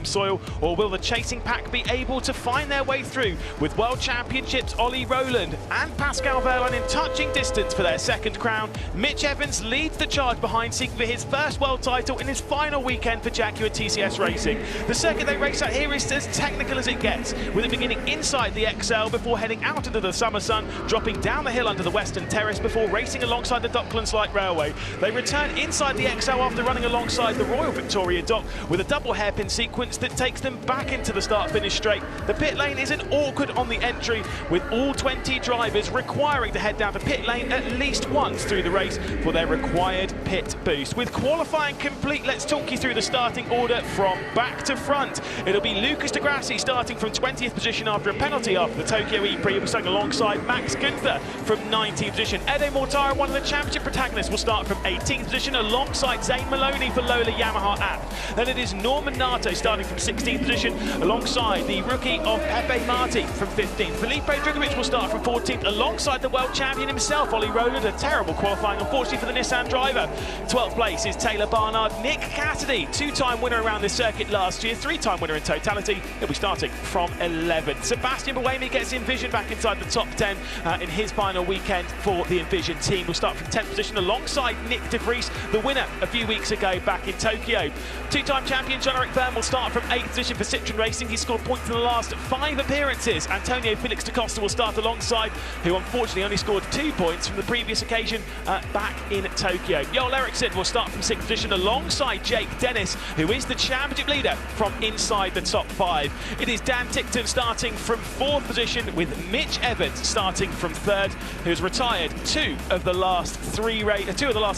soil, or will the chasing pack be able to find their way through with World Championships Ollie Rowland and Pascal Wehrlein in touching distance for their second crown? Mitch Evans leads the charge behind, seeking for his first world title in his final weekend for Jaguar TCS Racing. The circuit they race at here is as technical as it gets, with it beginning inside the XL before heading out into the summer sun, dropping down the hill under the Western Terrace before racing alongside the Docklands Light Railway. They return inside the XL after running alongside the Royal Victoria Dock with a double hairpin sequence that takes them back into the start-finish straight. The pit lane isn't awkward on the entry, with all 20 drivers requiring to head down to pit lane at least once through the race for their required pit boost. With qualifying complete, let's talk you through the starting order from back to front. It'll be Lucas de Grassi starting from 20th position after a penalty after the Tokyo E-Prix. He'll be starting alongside Max Günther from 19th position. Ede Mortara, one of the championship protagonists, will start from 18th position alongside Zane Maloney for Lola Yamaha app. Then it is Norman Nato starting from 16th position alongside the rookie of Pepe Marti from 15th. Felipe Drugovich will start from 14th alongside the world champion himself, Ollie Rowland. A terrible qualifying, unfortunately, for the Nissan driver. 12th place is Taylor Barnard. Nick Cassidy, two-time winner around this circuit last year, three-time winner in totality. He'll be starting from 11th. Sebastian Buemi gets Envision back inside the top 10 in his final weekend for the Envision team. Will start from 10th position alongside Nick de Vries, the winner a few weeks ago back in Tokyo. Two-time champion Jean-Eric Vergne will start from 8th position for Citroën Racing. He's scored points in the last 5 appearances. Antonio Felix da Costa will start alongside, who unfortunately only scored 2 points from the previous occasion back in Tokyo. Joel Eriksson will start from 6th position alongside Jake Dennis, who is the championship leader from inside the top 5. It is Dan Tickton starting from 4th position, with Mitch Evans starting from 3rd, who's retired 2 of the last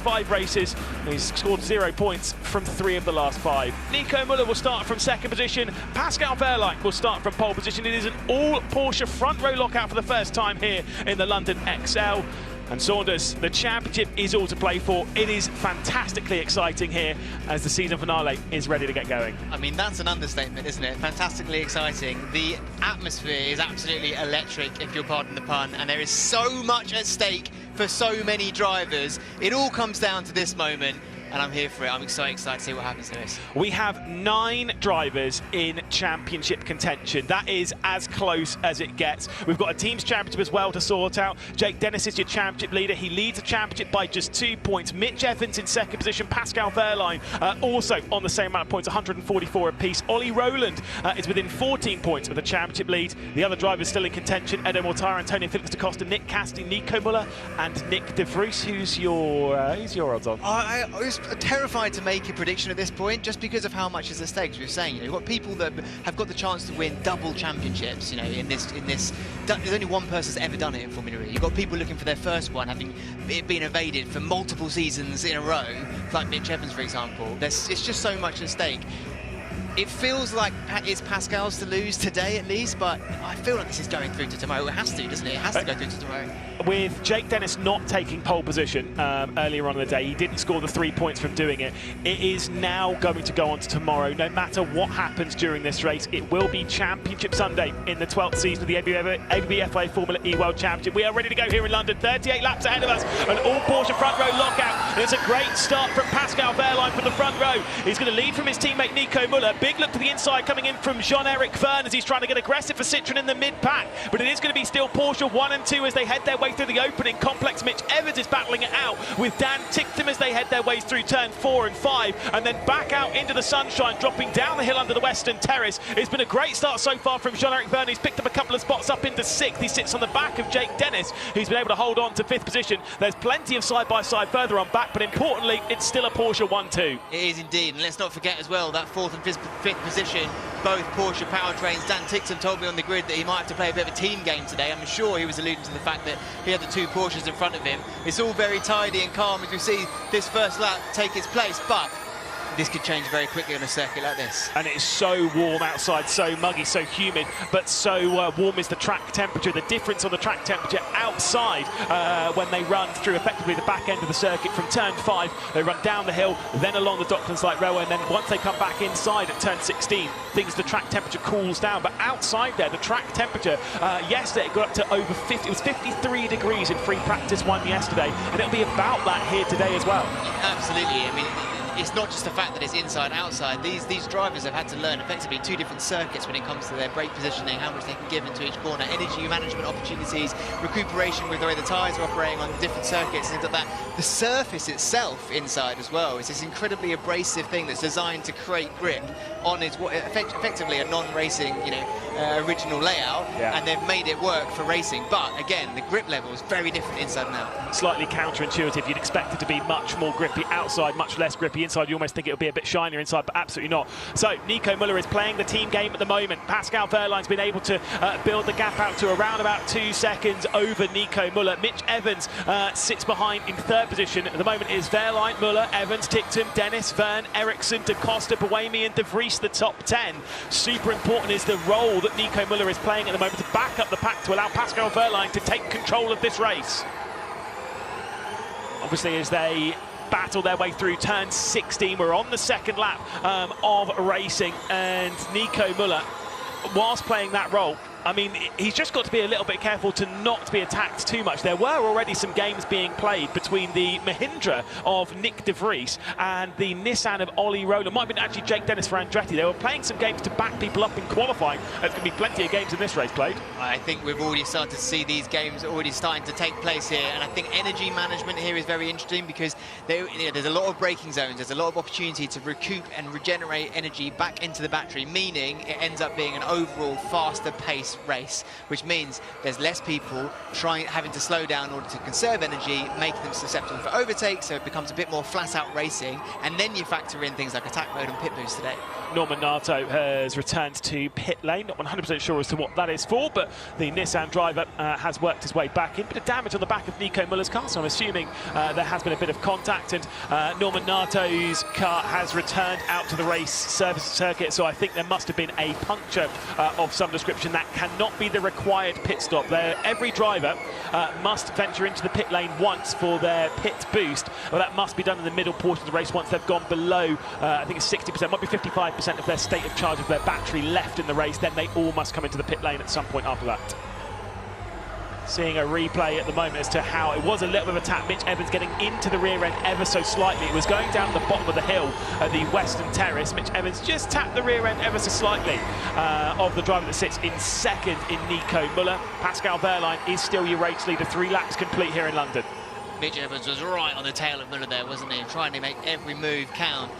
5 races. He's scored 0 points from 3 of the last 5. Nico Muller will start from 2nd position. Pascal Wehrlein will start from pole position. It is an all Porsche front row lockout for the first time here in the London XL. And Saunders, the championship is all to play for. It is fantastically exciting here as the season finale is ready to get going. I mean, that's an understatement, isn't it? Fantastically exciting. The atmosphere is absolutely electric, if you'll pardon the pun, and there is so much at stake for so many drivers. It all comes down to this moment, and I'm here for it. I'm so excited to see what happens to this. We have 9 drivers in championship contention. That is as close as it gets. We've got a team's championship as well to sort out. Jake Dennis is your championship leader. He leads the championship by just 2 points. Mitch Evans in 2nd position. Pascal Wehrlein also on the same amount of points, 144 apiece. Ollie Rowland is within 14 points of the championship lead. The other drivers still in contention: Ede Mortara, Antonio Felix da Costa, Nick Cassidy, Nico Muller, and Nick de Vries. Who's your odds on? I was terrified to make a prediction at this point, just because of how much is at stake. As we were saying, you've got people that have got the chance to win double championships. In this, there's only one person that's ever done it in Formula E. You've got people looking for their first one, having it been evaded for multiple seasons in a row, like Mitch Evans, for example. It's just so much at stake. It feels like it's Pascal's to lose today at least, but I feel like this is going through to tomorrow. It has to, doesn't it? It has to go through to tomorrow. With Jake Dennis not taking pole position earlier on in the day, he didn't score the 3 points from doing it. It is now going to go on to tomorrow. No matter what happens during this race, it will be Championship Sunday in the 12th season of the ABFA Formula E World Championship. We are ready to go here in London. 38 laps ahead of us, an all Porsche front row lockout. And it's a great start from Pascal Wehrlein from the front row. He's going to lead from his teammate Nico Muller. Big look to the inside coming in from Jean-Eric Vergne as he's trying to get aggressive for Citroën in the mid-pack. But it is going to be still Porsche 1 and 2 as they head their way through the opening complex. Mitch Evans is battling it out with Dan Tickton as they head their ways through turn 4 and 5, and then back out into the sunshine, dropping down the hill under the Western Terrace. It's been a great start so far from Jean-Eric Vergne. He's picked up a couple of spots up into 6th. He sits on the back of Jake Dennis, who's been able to hold on to 5th position. There's plenty of side-by-side further on back, but importantly, it's still a Porsche 1-2. It is indeed, and let's not forget as well that 4th and 5th position, both Porsche powertrains. Dan Tickton told me on the grid that he might have to play a bit of a team game today. I'm sure he was alluding to the fact that he had the 2 Porsches in front of him. It's all very tidy and calm as we see this first lap take its place, but this could change very quickly on a circuit like this. And it's so warm outside, so muggy, so humid, but so warm is the track temperature. The difference on the track temperature outside when they run through effectively the back end of the circuit from turn 5, they run down the hill, then along the Docklands Light Railway, and then once they come back inside at turn 16, the track temperature cools down. But outside there, the track temperature, yesterday it got up to over 50, it was 53 degrees in free practice 1 yesterday, and it'll be about that here today as well. Absolutely, I mean, it's not just the fact that it's inside, outside. These drivers have had to learn effectively 2 different circuits when it comes to their brake positioning, how much they can give into each corner, energy management opportunities, recuperation with the way the tyres are operating on different circuits, things like that. The surface itself inside as well is this incredibly abrasive thing that's designed to create grip on its effectively a non-racing, original layout, and they've made it work for racing. But again, the grip level is very different inside and out. Slightly counterintuitive. You'd expect it to be much more grippy outside, much less grippy inside. You almost think it would be a bit shinier inside, but absolutely not. So Nico Müller is playing the team game at the moment. Pascal Wehrlein's been able to build the gap out to around about 2 seconds over Nico Müller. Mitch Evans sits behind in 3rd position. At the moment is Wehrlein, Müller, Evans, Ticktum, Dennis, Verne, Ericsson, Da Costa, Buemi and De Vries, the top 10. Super important is the role that Nico Müller is playing at the moment to back up the pack to allow Pascal Wehrlein to take control of this race. Obviously, as they battle their way through turn 16, we're on the 2nd lap of racing, and Nico Müller, whilst playing that role, I mean, he's just got to be a little bit careful to not be attacked too much. There were already some games being played between the Mahindra of Nick De Vries and the Nissan of Ollie Rowland. Might have been actually Jake Dennis for Andretti. They were playing some games to back people up in qualifying. There's going to be plenty of games in this race played. I think we've already started to see these games already starting to take place here, and I think energy management here is very interesting because there's a lot of braking zones, there's a lot of opportunity to recoup and regenerate energy back into the battery, meaning it ends up being an overall faster pace race, which means there's less people having to slow down in order to conserve energy, making them susceptible for overtake, so it becomes a bit more flat-out racing, and then you factor in things like attack mode and pit boost today. Norman Nato has returned to pit lane, not 100% sure as to what that is for, but the Nissan driver has worked his way back in. Bit of damage on the back of Nico Müller's car, so I'm assuming there has been a bit of contact, and Norman Nato's car has returned out to the race service circuit, so I think there must have been a puncture of some description. That cannot be the required pit stop there. Every driver must venture into the pit lane once for their pit boost. Well, that must be done in the middle portion of the race once they've gone below, I think it's 60%, might be 55% of their state of charge of their battery left in the race. Then they all must come into the pit lane at some point after that. Seeing a replay at the moment as to how it was a little bit of a tap. Mitch Evans getting into the rear end ever so slightly. It was going down the bottom of the hill at the Western Terrace. Mitch Evans just tapped the rear end ever so slightly of the driver that sits in 2nd in Nico Müller. Pascal Wehrlein is still your race leader, 3 laps complete here in London. Mitch Evans was right on the tail of Müller there, wasn't he? Trying to make every move count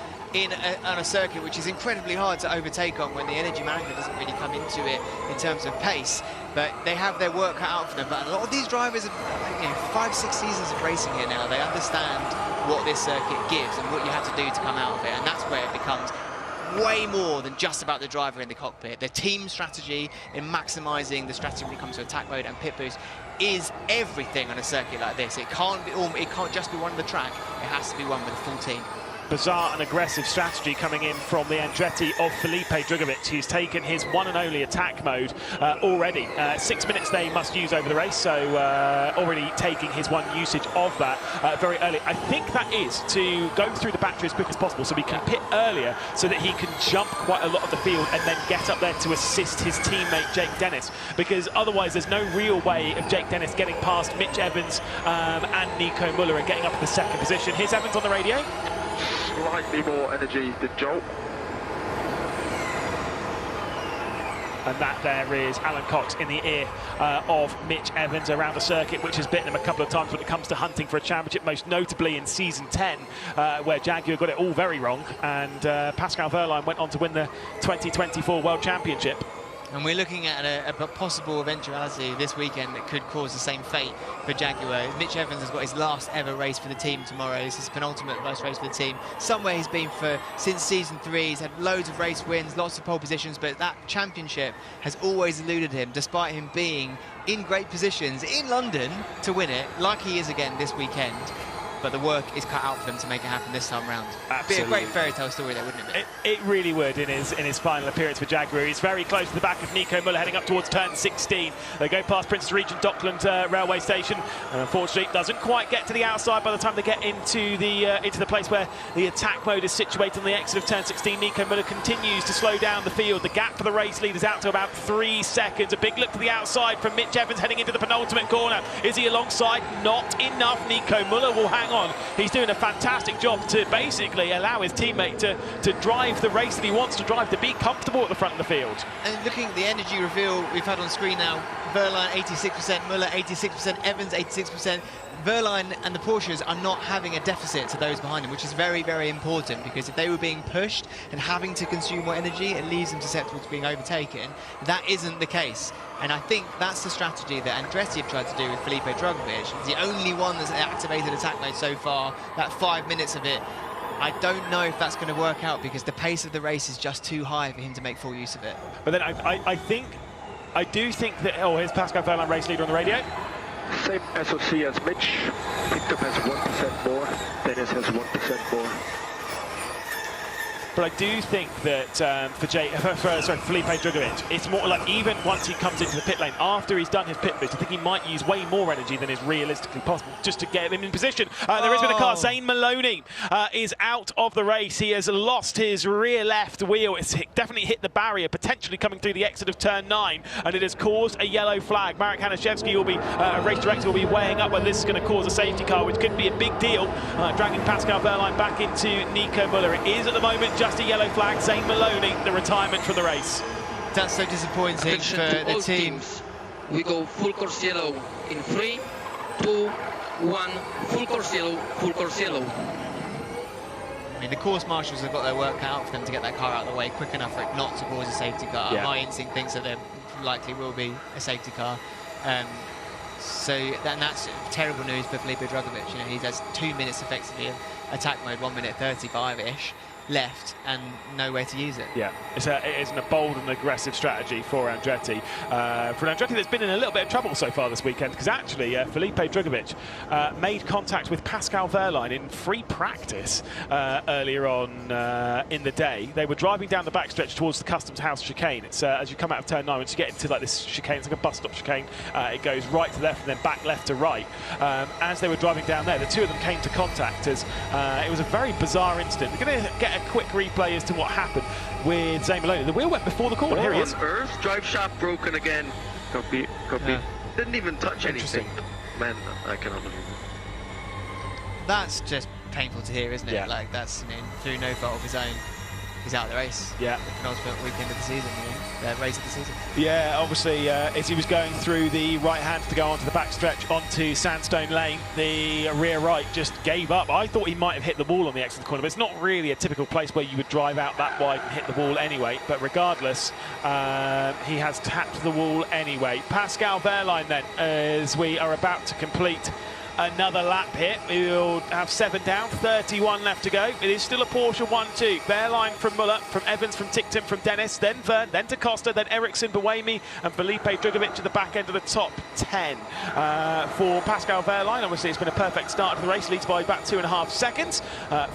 on a circuit which is incredibly hard to overtake on when the energy management doesn't really come into it in terms of pace. But they have their work cut out for them. But a lot of these drivers have 5-6 seasons of racing here now. They understand what this circuit gives and what you have to do to come out of it. And that's where it becomes way more than just about the driver in the cockpit. The team strategy in maximising the strategy when it comes to attack mode and pit boost is everything on a circuit like this. It can't just be one on the track. It has to be one with a full team. Bizarre and aggressive strategy coming in from the Andretti of Felipe Drugovich, who's taken his one and only attack mode already. 6 minutes they must use over the race, so already taking his one usage of that very early. I think that is to go through the battery as quick as possible so he can pit earlier so that he can jump quite a lot of the field and then get up there to assist his teammate Jake Dennis, because otherwise there's no real way of Jake Dennis getting past Mitch Evans and Nico Müller and getting up in the 2nd position. Here's Evans on the radio. Slightly more energy than Jolt. And that there is Alan Cox in the ear of Mitch Evans around the circuit, which has bitten him a couple of times when it comes to hunting for a championship, most notably in season 10, where Jaguar got it all very wrong, and Pascal Wehrlein went on to win the 2024 World Championship. And we're looking at a possible eventuality this weekend that could cause the same fate for Jaguar. Mitch Evans has got his last ever race for the team tomorrow. This is his penultimate first race for the team. Somewhere he's been for since season 3. He's had loads of race wins, lots of pole positions, but that championship has always eluded him, despite him being in great positions in London to win it, like he is again this weekend. But the work is cut out for them to make it happen this time round. Absolutely. Be a great fairy tale story there, wouldn't it? It really would in his final appearance for Jaguar. He's very close to the back of Nico Müller, heading up towards turn 16. They go past Prince Regent Dockland railway station, and unfortunately it doesn't quite get to the outside by the time they get into the place where the attack mode is situated on the exit of turn 16. Nico Müller continues to slow down the field. The gap for the race lead is out to about 3 seconds. A big look to the outside from Mitch Evans heading into the penultimate corner. Is he alongside? Not enough. Nico Müller will hang on, he's doing a fantastic job to basically allow his teammate to drive the race that he wants to drive, to be comfortable at the front of the field. And looking at the energy reveal we've had on screen now, Wehrlein 86%, Muller 86%, Evans 86%. Wehrlein and the Porsches are not having a deficit to those behind them, which is very, very important, because if they were being pushed and having to consume more energy, it leaves them susceptible to being overtaken. That isn't the case. And I think that's the strategy that Andretti have tried to do with Felipe Drugovich. He's the only one that's activated attack mode so far, that 5 minutes of it. I don't know if that's going to work out, because the pace of the race is just too high for him to make full use of it. But then I do think that, oh, here's Pascal Wehrlein, race leader on the radio. Same SOC as Mitch. Victor has 1% more. Dennis has 1% more. But I do think that for Felipe Drugovich, it's more like, even once he comes into the pit lane, after he's done his pit boost, I think he might use way more energy than is realistically possible just to get him in position. There is been a car. Zane Maloney is out of the race. He has lost his rear left wheel. It's definitely hit the barrier, potentially coming through the exit of turn 9, and it has caused a yellow flag. Marek Hanaszewski will be, race director, will be weighing up whether this is going to cause a safety car, which could be a big deal, dragging Pascal Wehrlein back into Nico Muller. It is at the moment just a yellow flag. Zane Maloney, the retirement from the race. That's so disappointing for the team. We go full course yellow in 3, 2, 1, full course yellow, full course yellow. I mean, the course marshals have got their work cut out for them to get that car out of the way quick enough for it not to cause a safety car. Yeah. My instinct thinks that there likely will be a safety car. So that's terrible news for Felipe Drugovich. You know, he has 2 minutes effectively of attack mode, 1 minute 35-ish left, and nowhere to use it. Yeah, it is a bold and aggressive strategy for Andretti. For an Andretti that's been in a little bit of trouble so far this weekend, because actually Felipe Drugovich made contact with Pascal Wehrlein in free practice earlier on in the day. They were driving down the backstretch towards the Customs House chicane. It's as you come out of turn 9, once you get into like this chicane, it's like a bus stop chicane. It goes right to left and then back left to right. As they were driving down there, the two of them came to contact as it was a very bizarre incident. We're going to get a quick replay as to what happened with Zane Maloney. The wheel went before the corner. Here he is. On earth, drive shaft broken again. Copy. Yeah. Didn't even touch anything. Man, I cannot believe it. That's just painful to hear, isn't it? Yeah. Like, that's, you know, through no fault of his own. He's out of the race. Yeah. The penultimate weekend of the season, you know, race of the season. Yeah, obviously, as he was going through the right hand to go onto the backstretch onto Sandstone Lane, the rear right just gave up. I thought he might have hit the wall on the exit of the corner, but it's not really a typical place where you would drive out that wide and hit the wall anyway. But regardless, he has tapped the wall anyway. Pascal Wehrlein then, as we are about to complete another lap here. We'll have 7 down, 31 left to go. It is still a Porsche 1-2. Wehrlein from Muller, from Evans, from Tickton, from Dennis, then Vern, then to Costa, then Ericsson, Buemi, and Felipe Drugovich at the back end of the top 10. For Pascal Wehrlein, obviously it's been a perfect start to the race, leads by about 2.5 seconds.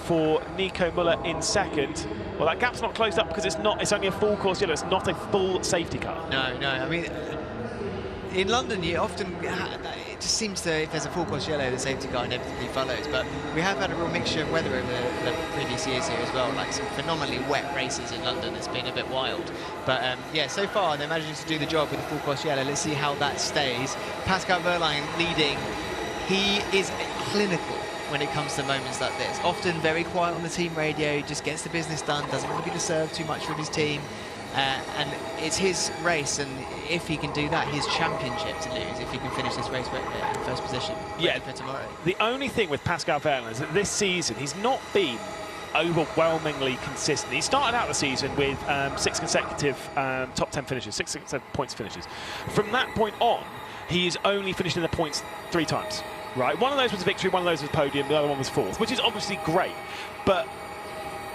For Nico Muller in second. Well, that gap's not closed up because it's only a full course yellow. It's not a full safety car. No, I mean, in London, you often, it just seems to, if there's a full course yellow, the safety car inevitably follows. But we have had a real mixture of weather over the previous years here as well, like some phenomenally wet races in London. It's been a bit wild. But yeah, so far they're managing to do the job with the full course yellow. Let's see how that stays. Pascal Wehrlein leading. He is clinical when it comes to moments like this. Often very quiet on the team radio, just gets the business done, doesn't want to be disturbed too much from his team. And it's his race, and if he can do that, his championship to lose, if he can finish this race in first position for tomorrow. The only thing with Pascal Wehrlein is that this season he's not been overwhelmingly consistent. He started out the season with 6 consecutive top 10 finishes, 6 consecutive points finishes. From that point on, he's only finished in the points 3 times. Right, one of those was a victory, one of those was a podium, the other one was 4th, which is obviously great. But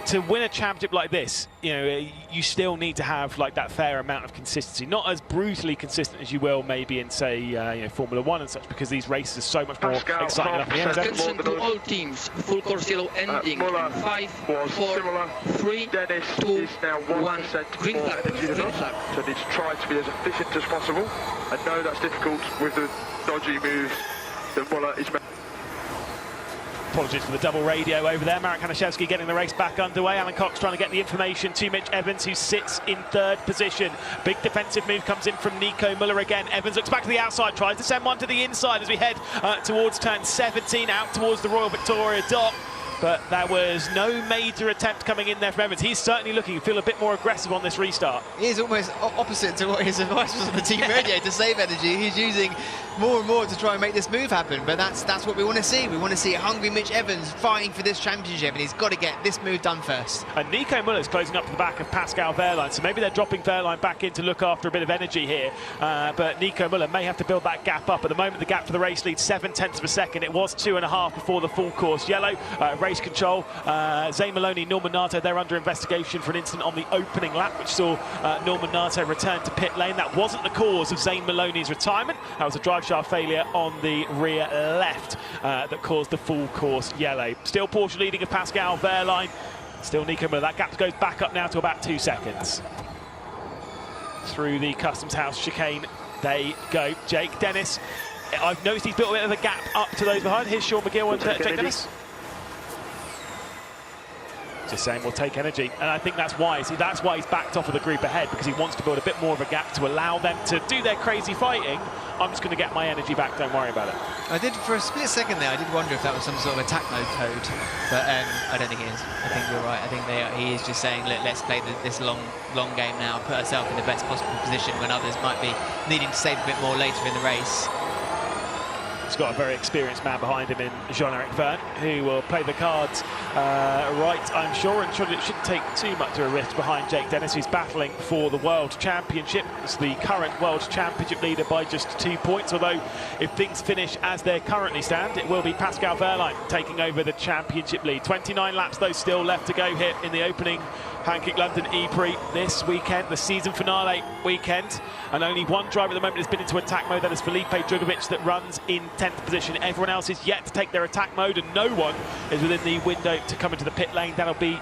to win a championship like this, you know, you still need to have like that fair amount of consistency. Not as brutally consistent as you will maybe in, say, you know, Formula 1 and such, because these races are so much more exciting. Attention to all teams. Full course yellow ending. 5, 4, 3, 2, 1. Green flag. Green flag. So need to try to be as efficient as possible. I know that's difficult with the dodgy moves that Muller is making. Apologies for the double radio over there. Marek Hanaszewski getting the race back underway. Alan Cox trying to get the information to Mitch Evans, who sits in 3rd position. Big defensive move comes in from Nico Müller again. Evans looks back to the outside, tries to send one to the inside as we head towards turn 17, out towards the Royal Victoria Dock. But there was no major attempt coming in there from Evans. He's certainly looking to feel a bit more aggressive on this restart. He is almost opposite to what his advice was on the team radio to save energy. He's using more and more to try and make this move happen, but that's what we want to see. We want to see a hungry Mitch Evans fighting for this championship, and he's got to get this move done first. And Nico Müller's closing up to the back of Pascal Wehrlein, so maybe they're dropping Wehrlein back in to look after a bit of energy here, but Nico Müller may have to build that gap up. At the moment, the gap for the race lead 0.7 of a second. It was 2.5 before the full course yellow. Race control, Zane Maloney, Norman Nato, they're under investigation for an incident on the opening lap, which saw Norman Nato return to pit lane. That wasn't the cause of Zane Maloney's retirement. That was a drive shaft failure on the rear left that caused the full course yellow. Still Porsche leading of Pascal Wehrlein. Still Nico Müller. That gap goes back up now to about 2 seconds. Through the Customs House chicane they go. Jake Dennis. I've noticed he's built a bit of a gap up to those behind. Here's Sean McGill and Jake Dennis. Just saying we'll take energy, and I think that's why. See, that's why he's backed off of the group ahead, because he wants to build a bit more of a gap to allow them to do their crazy fighting. I'm just going to get my energy back, don't worry about it. I did, for a split second there, I did wonder if that was some sort of attack mode code, but I don't think it is. I think you're right. I think he is just saying, look, let's play this long game now, put ourselves in the best possible position when others might be needing to save a bit more later in the race. He's got a very experienced man behind him in Jean-Eric Verne, who will play the cards right, I'm sure, and it shouldn't take too much of a risk behind Jake Dennis, who's battling for the World Championship. It's the current World Championship leader by just 2 points, although if things finish as they currently stand, it will be Pascal Wehrlein taking over the championship lead. 29 laps, though, still left to go here in the opening Pancake London E-Prix this weekend, the season finale weekend, and only one driver at the moment has been into attack mode. That is Felipe Drugovich, that runs in 10th position. Everyone else is yet to take their attack mode, and no one is within the window to come into the pit lane. That'll be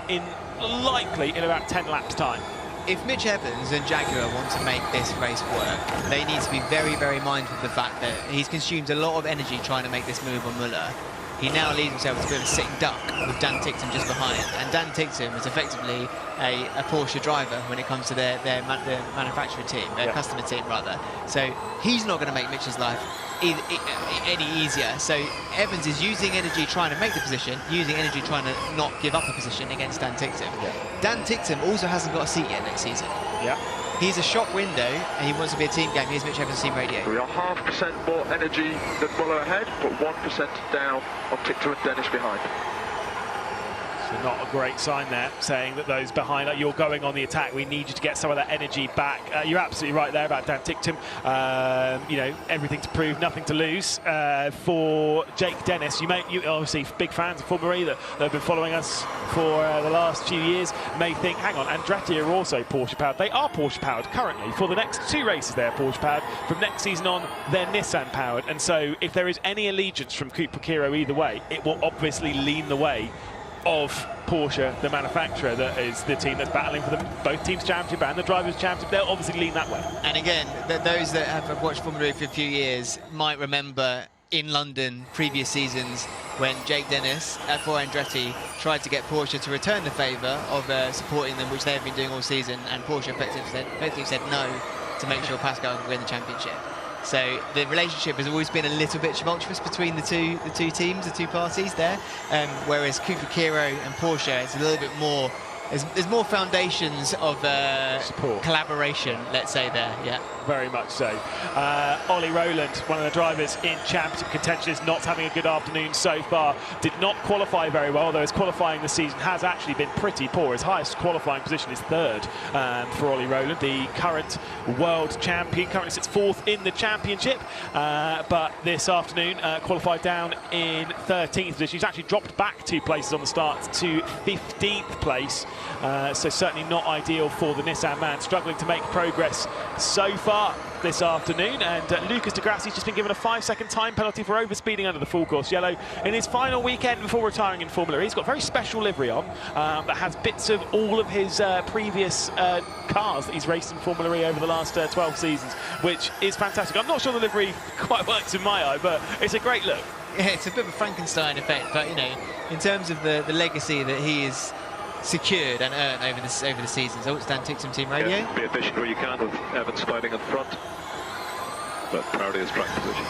likely in about 10 laps time. If Mitch Evans and Jaguar want to make this race work, they need to be very, very mindful of the fact that he's consumed a lot of energy trying to make this move on Müller. He now leaves himself as a bit of a sitting duck with Dan Ticktum just behind, and Dan Ticktum is effectively a Porsche driver when it comes to their manufacturer team, their customer team rather. So he's not going to make Mitch's life any easier. So Evans is using energy trying to make the position, using energy trying to not give up a position against Dan Ticktum. Dan Ticktum also hasn't got a seat yet next season. He's a shop window, and he wants to be a team game. Here's Mitch Evans' team radio. We are 0.5% more energy than Müller ahead, but 1% down on Ticktum and Dennis behind. So not a great sign there, saying that those behind, like, you're going on the attack, we need you to get some of that energy back. You're absolutely right there about Dan Ticktum. You know, everything to prove, nothing to lose for Jake Dennis. You obviously big fans of Formula E that have been following us for the last few years may think, hang on, Andretti are also Porsche powered. They are Porsche powered currently. For the next 2 races, they're Porsche powered. From next season on, they're Nissan powered. And so if there is any allegiance from Cooper Kiro either way, it will obviously lean the way of Porsche, the manufacturer, that is the team that's battling for them, both teams' championship and the drivers' championship. They'll obviously lean that way. And again, those that have watched Formula E for a few years might remember in London previous seasons when Jake Dennis for Andretti tried to get Porsche to return the favour of supporting them, which they have been doing all season, and Porsche effectively said no to make sure Pascal can win the championship. So the relationship has always been a little bit tumultuous between the two teams, the two parties there. Whereas Cooper Kiro and Porsche, it's a little bit more. There's more foundations of support, collaboration, let's say there. Yeah, very much so. Ollie Rowland, one of the drivers in championship contention, is not having a good afternoon so far. Did not qualify very well, though his qualifying this season has actually been pretty poor. His highest qualifying position is 3rd for Ollie Rowland, the current world champion. Currently sits 4th in the championship, but this afternoon qualified down in 13th position. He's actually dropped back 2 places on the start to 15th place. So certainly not ideal for the Nissan man, struggling to make progress so far this afternoon. And Lucas de Grassi's just been given a 5-second time penalty for overspeeding under the full course yellow in his final weekend before retiring in Formula E. He's got a very special livery on that has bits of all of his previous cars that he's raced in Formula E over the last 12 seasons, which is fantastic. I'm not sure the livery quite works in my eye, but it's a great look. Yeah, it's a bit of a Frankenstein effect, but you know, in terms of the legacy that he has secured and earned over the season. So it's Dan Tictum Team Radio. Yeah, be efficient where you can with Evans fighting at the front, but priority is track position.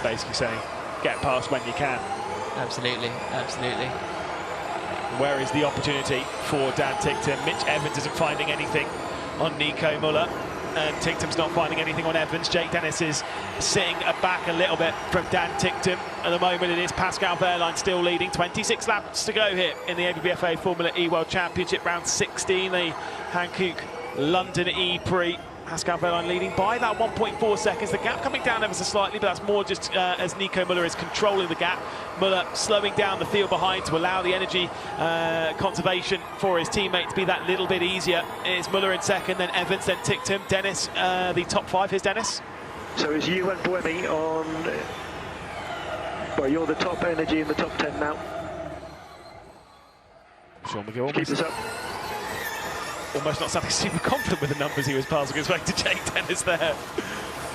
Basically saying, get past when you can. Absolutely, absolutely. Where is the opportunity for Dan Tictum? Mitch Evans isn't finding anything on Nico Muller, and Tictum's not finding anything on Evans. Jake Dennis is sitting back a little bit from Dan Tictum. At the moment, it is Pascal Wehrlein still leading. 26 laps to go here in the ABBFA Formula E World Championship, round 16, the Hankook London E-Prix. Pascal Wehrlein leading by that 1.4 seconds. The gap coming down ever so slightly, but that's more just as Nico Muller is controlling the gap. Muller slowing down the field behind to allow the energy conservation for his teammate to be that little bit easier. It's Muller in second, then Evans, then Tictum. Dennis, the top 5. Here's Dennis. So is you and Buemi on... Well, you're the top energy in the top 10 now. Sean McGill Keep this up. almost not sounding super confident with the numbers he was passing his way to Jake Dennis there.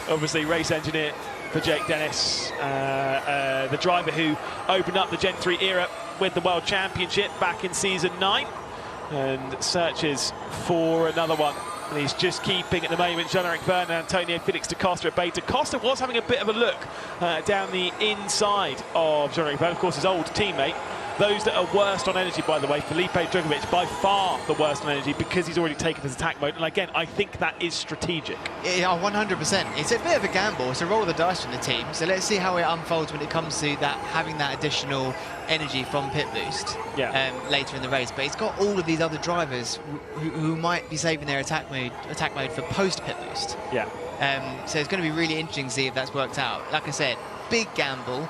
Obviously, race engineer for Jake Dennis, the driver who opened up the Gen 3 era with the World Championship back in season 9 and searches for another one. And he's just keeping at the moment Jean-Eric Vergne and Antonio Felix da Costa at bay. Da Costa was having a bit of a look down the inside of Jean-Eric Vergne, of course his old teammate. Those that are worst on energy, by the way, Felipe Drugovich, by far the worst on energy because he's already taken his attack mode. And again, I think that is strategic. Yeah, 100%. It's a bit of a gamble. It's a roll of the dice from the team. So let's see how it unfolds when it comes to that having that additional energy from pit boost later in the race. But it's got all of these other drivers who might be saving their attack mode for post pit boost. Yeah. So it's going to be really interesting to see if that's worked out. Like I said, big gamble.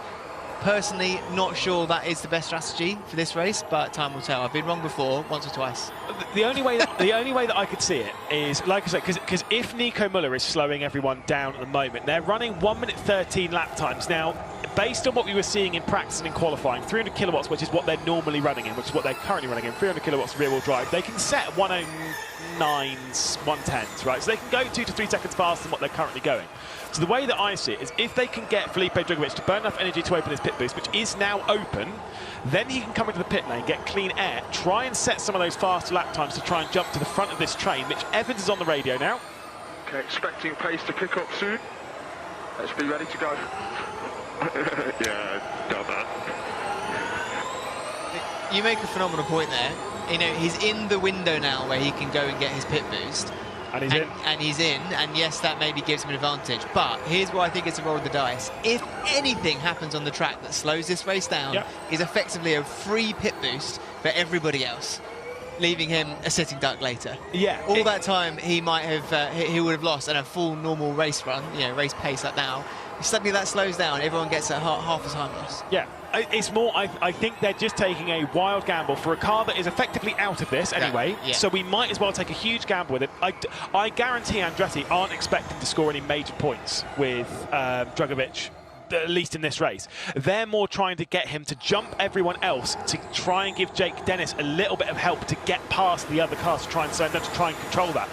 Personally, not sure that is the best strategy for this race, but time will tell. I've been wrong before, once or twice. The only way that I could see it is, like I said, because if Nico Muller is slowing everyone down at the moment, they're running 1 minute 13 lap times. Now, based on what we were seeing in practice and in qualifying, 300 kilowatts, which is what they're normally running in, which is what they're currently running in, 300 kilowatts rear-wheel drive, they can set 109s, 110s, right? So they can go 2 to 3 seconds faster than what they're currently going. So the way that I see it is if they can get Felipe Drugovich to burn enough energy to open his pit boost, which is now open, then he can come into the pit lane, get clean air, try and set some of those faster lap times to try and jump to the front of this train. Mitch Evans is on the radio now. Okay, expecting pace to pick up soon. Let's be ready to go. Yeah, done that. You make a phenomenal point there. You know, he's in the window now where he can go and get his pit boost. And he's in. And he's in, and yes, that maybe gives him an advantage. But here's where I think it's a roll of the dice. If anything happens on the track that slows this race down, is effectively a free pit boost for everybody else, leaving him a sitting duck later. Yeah. All that time he might have, he would have lost, and a full normal race run, you know, race pace like now. Suddenly that slows down, everyone gets a half a time loss. Yeah, it's more, I think they're just taking a wild gamble for a car that is effectively out of this anyway, so we might as well take a huge gamble with it. I guarantee Andretti aren't expecting to score any major points with Drugovich, at least in this race. They're more trying to get him to jump everyone else to try and give Jake Dennis a little bit of help to get past the other cars to try and control that.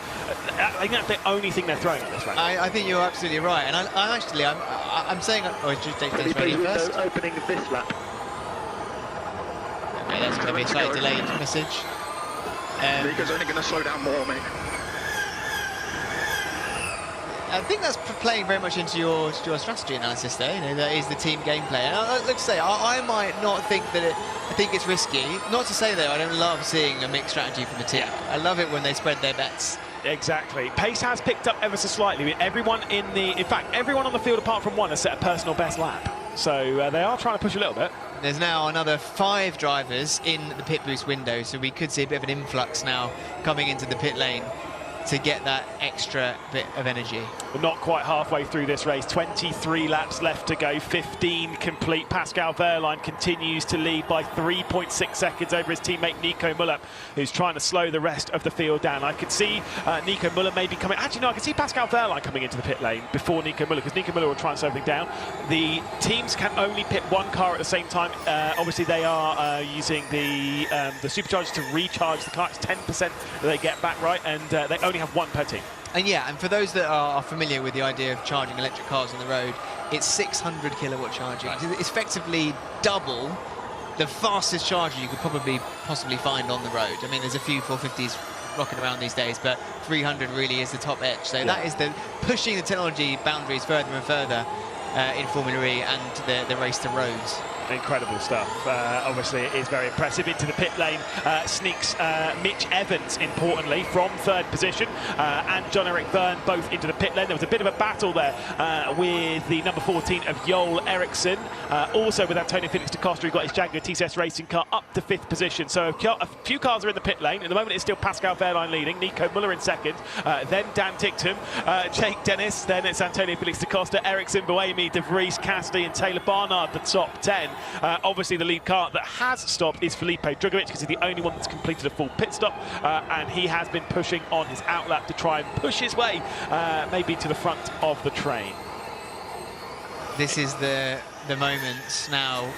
I think that's the only thing they're throwing at this race. I think you're absolutely right, and I'm saying, just Jake Dennis ready first. Opening this lap. Okay, that's going to be a slightly delayed message. Nico's only going to slow down more, mate. I think that's playing very much into your strategy analysis there. You know, that is the team gameplay. And like I say, I might not think that I think it's risky. Not to say though, I don't love seeing a mixed strategy from the team. I love it when they spread their bets. Exactly. Pace has picked up ever so slightly. Everyone in fact, everyone on the field apart from one has set a personal best lap. So they are trying to push a little bit. There's now another 5 drivers in the pit boost window, so we could see a bit of an influx now coming into the pit lane to get that extra bit of energy. We're not quite halfway through this race. 23 laps left to go, 15 complete. Pascal Wehrlein continues to lead by 3.6 seconds over his teammate Nico Muller, who's trying to slow the rest of the field down. I could see Nico Muller maybe coming... Actually, no, I can see Pascal Wehrlein coming into the pit lane before Nico Muller, because Nico Muller will try and slow everything down. The teams can only pit one car at the same time. Obviously, they are using the superchargers to recharge the car. It's 10% that they get back, right? And they only have one per team. And yeah, and for those that are familiar with the idea of charging electric cars on the road, it's 600 kilowatt charging. It's effectively double the fastest charger you could possibly find on the road. I mean, there's a few 450s rocking around these days, but 300 really is the top edge. So that is the pushing the technology boundaries further and further in Formula E and the race to roads. Incredible stuff. Obviously, it is very impressive. Into the pit lane sneaks Mitch Evans, importantly, from third position, and John-Eric Verne both into the pit lane. There was a bit of a battle there with the number 14 of Joel Eriksson, also with Antonio Felix da Costa, who got his Jaguar TCS racing car up to fifth position. So a few cars are in the pit lane. At the moment, it's still Pascal Wehrlein leading, Nico Muller in second, then Dan Ticktum, Jake Dennis, then it's Antonio Felix da Costa, Eriksson, Buemi, De Vries, Cassidy, and Taylor Barnard, the top 10. Obviously, the lead car that has stopped is Felipe Drugovich, because he's the only one that's completed a full pit stop, and he has been pushing on his outlap to try and push his way maybe to the front of the train. This is the moment now,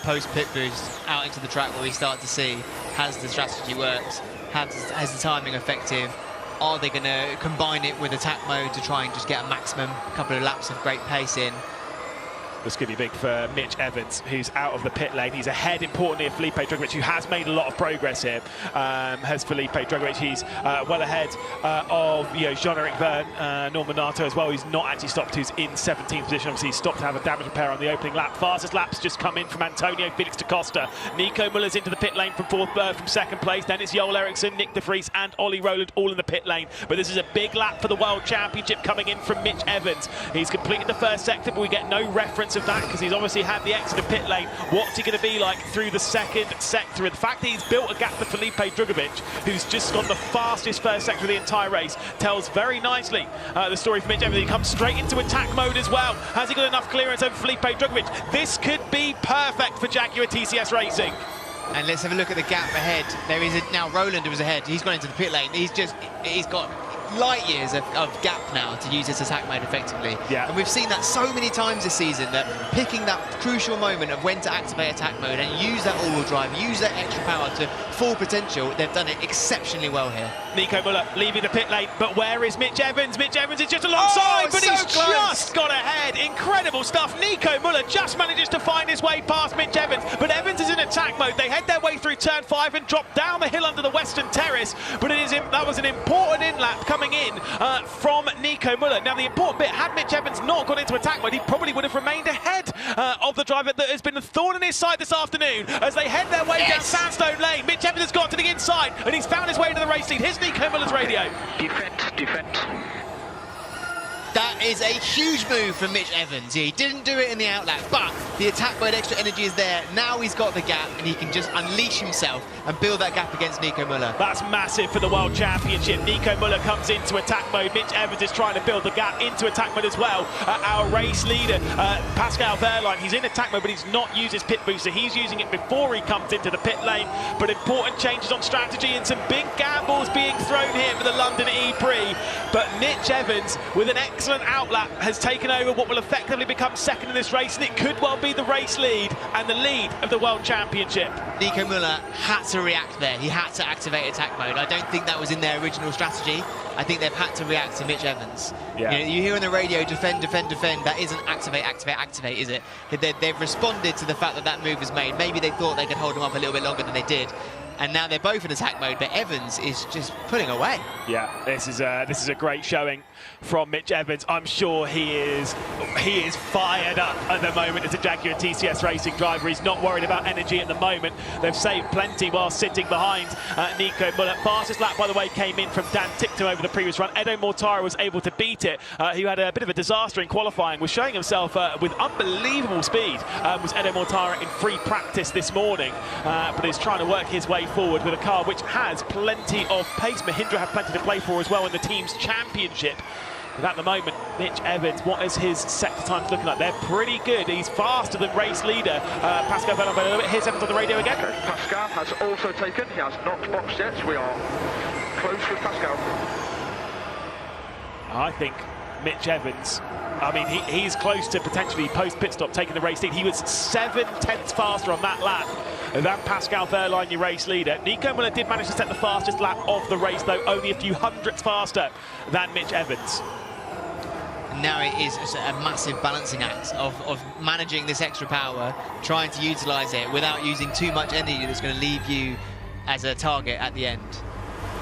post-pit boost, out into the track where we start to see, has the strategy worked, has the timing effective, are they going to combine it with attack mode to try and just get a maximum couple of laps of great pace in? This could be big for Mitch Evans, who's out of the pit lane. He's ahead, importantly, of Felipe Drugovich, who has made a lot of progress here. Has Felipe Drugovich. He's well ahead of Jean-Eric Verne, Norman Nato as well, who's not actually stopped, who's in 17th position. Obviously, he's stopped to have a damage repair on the opening lap. Fastest laps just come in from Antonio Felix da Costa. Nico Muller's into the pit lane from second place. Then it's Joel Eriksson, Nick De Vries, and Ollie Rowland all in the pit lane. But this is a big lap for the World Championship coming in from Mitch Evans. He's completed the first sector, but we get no reference of that because he's obviously had the exit of pit lane. What's he going to be like through the second sector? And the fact that he's built a gap for Felipe Drugovich, who's just gone the fastest first sector of the entire race, tells very nicely the story for Mitch Evans. He comes straight into attack mode as well. Has he got enough clearance over Felipe Drugovich? This could be perfect for Jaguar TCS Racing. And let's have a look at the gap ahead. There is now Rowland was ahead. He's gone into the pit lane. He's got light years of gap now to use this attack mode effectively. Yeah. And we've seen that so many times this season, that picking that crucial moment of when to activate attack mode and use that all-wheel drive, use that extra power to full potential, they've done it exceptionally well here. Nico Muller leaving the pit lane, but where is Mitch Evans? Mitch Evans is just alongside, but he's just got ahead. Incredible stuff. Nico Muller just manages to find his way past Mitch Evans, but Evans is in attack mode. They head their way through turn 5 and drop down the hill under the Western Terrace, but that was an important in-lap coming in from Nico Muller. Now, the important bit, had Mitch Evans not gone into attack mode, he probably would have remained ahead of the driver that has been a thorn in his side this afternoon as they head their way down Sandstone Lane. Mitch Evans has got to the inside, and he's found his way to the race lead. Here's Nico Muller's radio. Defend. That is a huge move from Mitch Evans. He didn't do it in the outlap, but the attack mode extra energy is there. Now he's got the gap, and he can just unleash himself and build that gap against Nico Muller. That's massive for the World Championship. Nico Muller comes into attack mode. Mitch Evans is trying to build the gap into attack mode as well. Our race leader, Pascal Wehrlein, he's in attack mode, but he's not used his pit booster. He's using it before he comes into the pit lane. But important changes on strategy and some big gambles being thrown here for the London E-Prix. But Mitch Evans, with an excellent outlap, has taken over what will effectively become second in this race, and it could well be the race lead and the lead of the World Championship. Nico Muller had to react there. He had to activate attack mode. I don't think that was in their original strategy. I think they've had to react to Mitch Evans. Yeah. You hear on the radio, defend, defend, defend. That isn't activate, activate, activate, is it? They've responded to the fact that that move was made. Maybe they thought they could hold him up a little bit longer than they did. And now they're both in attack mode, but Evans is just pulling away. Yeah, this is a great showing from Mitch Evans. I'm sure he is fired up at the moment as a Jaguar TCS Racing driver. He's not worried about energy at the moment. They've saved plenty while sitting behind Nico Muller. Fastest lap, by the way, came in from Dan Ticktum over the previous run. Edo Mortara was able to beat it. He had a bit of a disaster in qualifying, was showing himself with unbelievable speed. Was Edo Mortara in free practice this morning, but is trying to work his way forward with a car which has plenty of pace. Mahindra have plenty to play for as well in the team's championship. But at the moment, Mitch Evans, what is his sector times looking like? They're pretty good. He's faster than race leader Pascal Wehrlein by a little bit. Here's Evans on the radio again. Okay. Pascal has also taken. He has not boxed yet. We are close with Pascal. I think Mitch Evans, I mean, he's close to potentially post-pit stop taking the race lead. He was 7/10 faster on that lap than Pascal Wehrlein, your race leader. Nico Muller did manage to set the fastest lap of the race, though, only a few hundredths faster than Mitch Evans. Now it is a massive balancing act of managing this extra power, trying to utilise it without using too much energy that's going to leave you as a target at the end.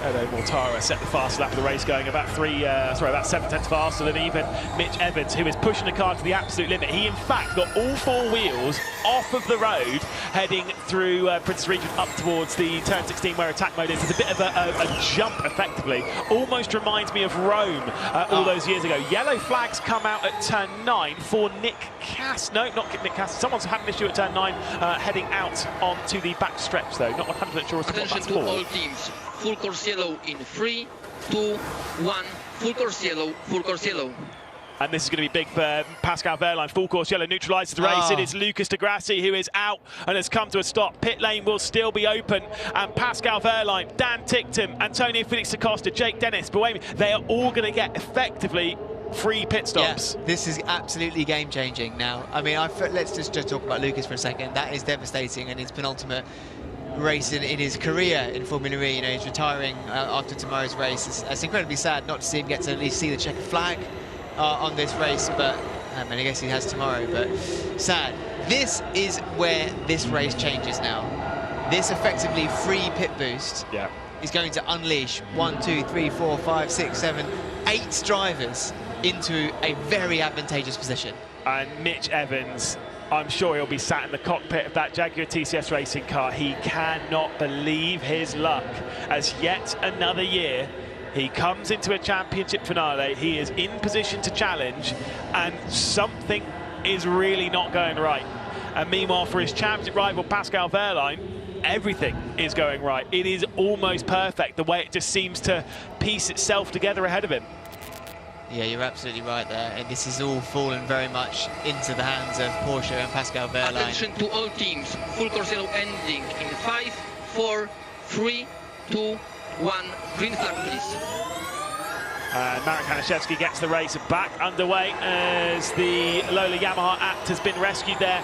Edo Mortara set the fast lap of the race, going about 7/10 faster than even Mitch Evans, who is pushing the car to the absolute limit. He, in fact, got all 4 wheels off of the road, heading through Princess Regent up towards the turn 16 where attack mode is. It's a bit of a jump, effectively. Almost reminds me of Rome all those years ago. Yellow flags come out at turn 9 for Nick Cass. No, not Nick Cass. Someone's had an issue at turn 9, heading out onto the back stretch, though. Not 100% sure as to what that's Attention to all teams. Full course yellow in 3, 2, 1. Full course yellow, full course yellow. And this is going to be big for Pascal Wehrlein. Full course yellow neutralises the race. It is Lucas de Grassi who is out and has come to a stop. Pit lane will still be open. And Pascal Wehrlein, Dan Ticktum, Antonio Felix Acosta, Jake Dennis, Buemi, they are all going to get effectively free pit stops. Yeah, this is absolutely game-changing now. I mean, let's just talk about Lucas for a second. That is devastating, and his penultimate race in his career in Formula E. You know, he's retiring after tomorrow's race. It's incredibly sad not to see him get to at least see the checkered flag on this race, but I mean, I guess he has tomorrow, but sad. This is where this race changes now. This effectively free pit boost is going to unleash 1, 2, 3, 4, 5, 6, 7, 8 drivers into a very advantageous position. And Mitch Evans, I'm sure he'll be sat in the cockpit of that Jaguar TCS racing car. He cannot believe his luck, as yet another year he comes into a championship finale. He is in position to challenge, and something is really not going right. And meanwhile, for his championship rival Pascal Wehrlein, everything is going right. It is almost perfect, the way it just seems to piece itself together ahead of him. Yeah, you're absolutely right there. And this is all fallen very much into the hands of Porsche and Pascal Wehrlein. Attention to all teams. Full course yellow ending in 5, 4, 3, 2, 1. Green flag, please. Marek Hanaszewski gets the race back underway as the Lola Yamaha Apt has been rescued there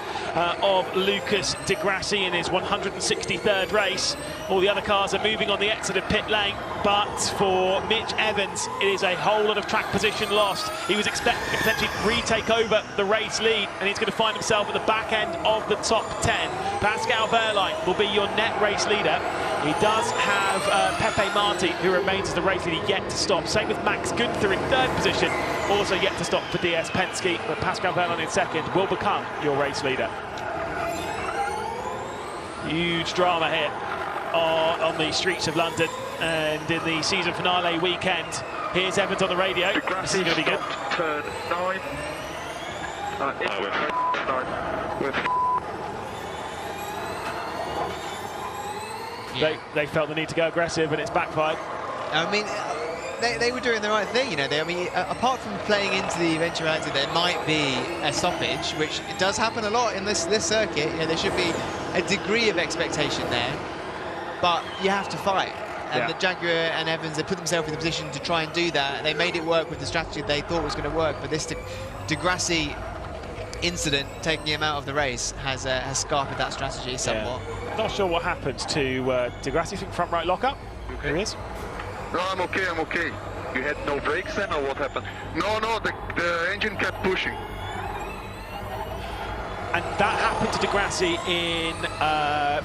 of Lucas de Grassi in his 163rd race. All the other cars are moving on the exit of pit lane, but for Mitch Evans, it is a whole lot of track position lost. He was expecting to potentially retake over the race lead, and he's going to find himself at the back end of the top 10. Pascal Wehrlein will be your net race leader. He does have Pepe Marti, who remains as the race leader, yet to stop. Same with Max Gunther in 3rd position, also yet to stop for DS Penske, but Pascal Wehrlein in 2nd will become your race leader. Huge drama here on the streets of London and in the season finale weekend. Here's Evans on the radio. This is going to be good. Turn 9. They felt the need to go aggressive, and it's backfired. I mean, they were doing the right thing, you know. I mean, apart from playing into the eventuality there might be a stoppage, which does happen a lot in this circuit. You know, there should be a degree of expectation there, but you have to fight. And the Jaguar and Evans, they put themselves in the position to try and do that. They made it work with the strategy they thought was going to work, but this de Grassi incident, taking him out of the race, has scarpered that strategy somewhat. Not sure what happened to de Grassi. Front right lockup. Here he is. No, I'm okay. You had no brakes then, or what happened? No, the engine kept pushing. And that happened to de Grassi in I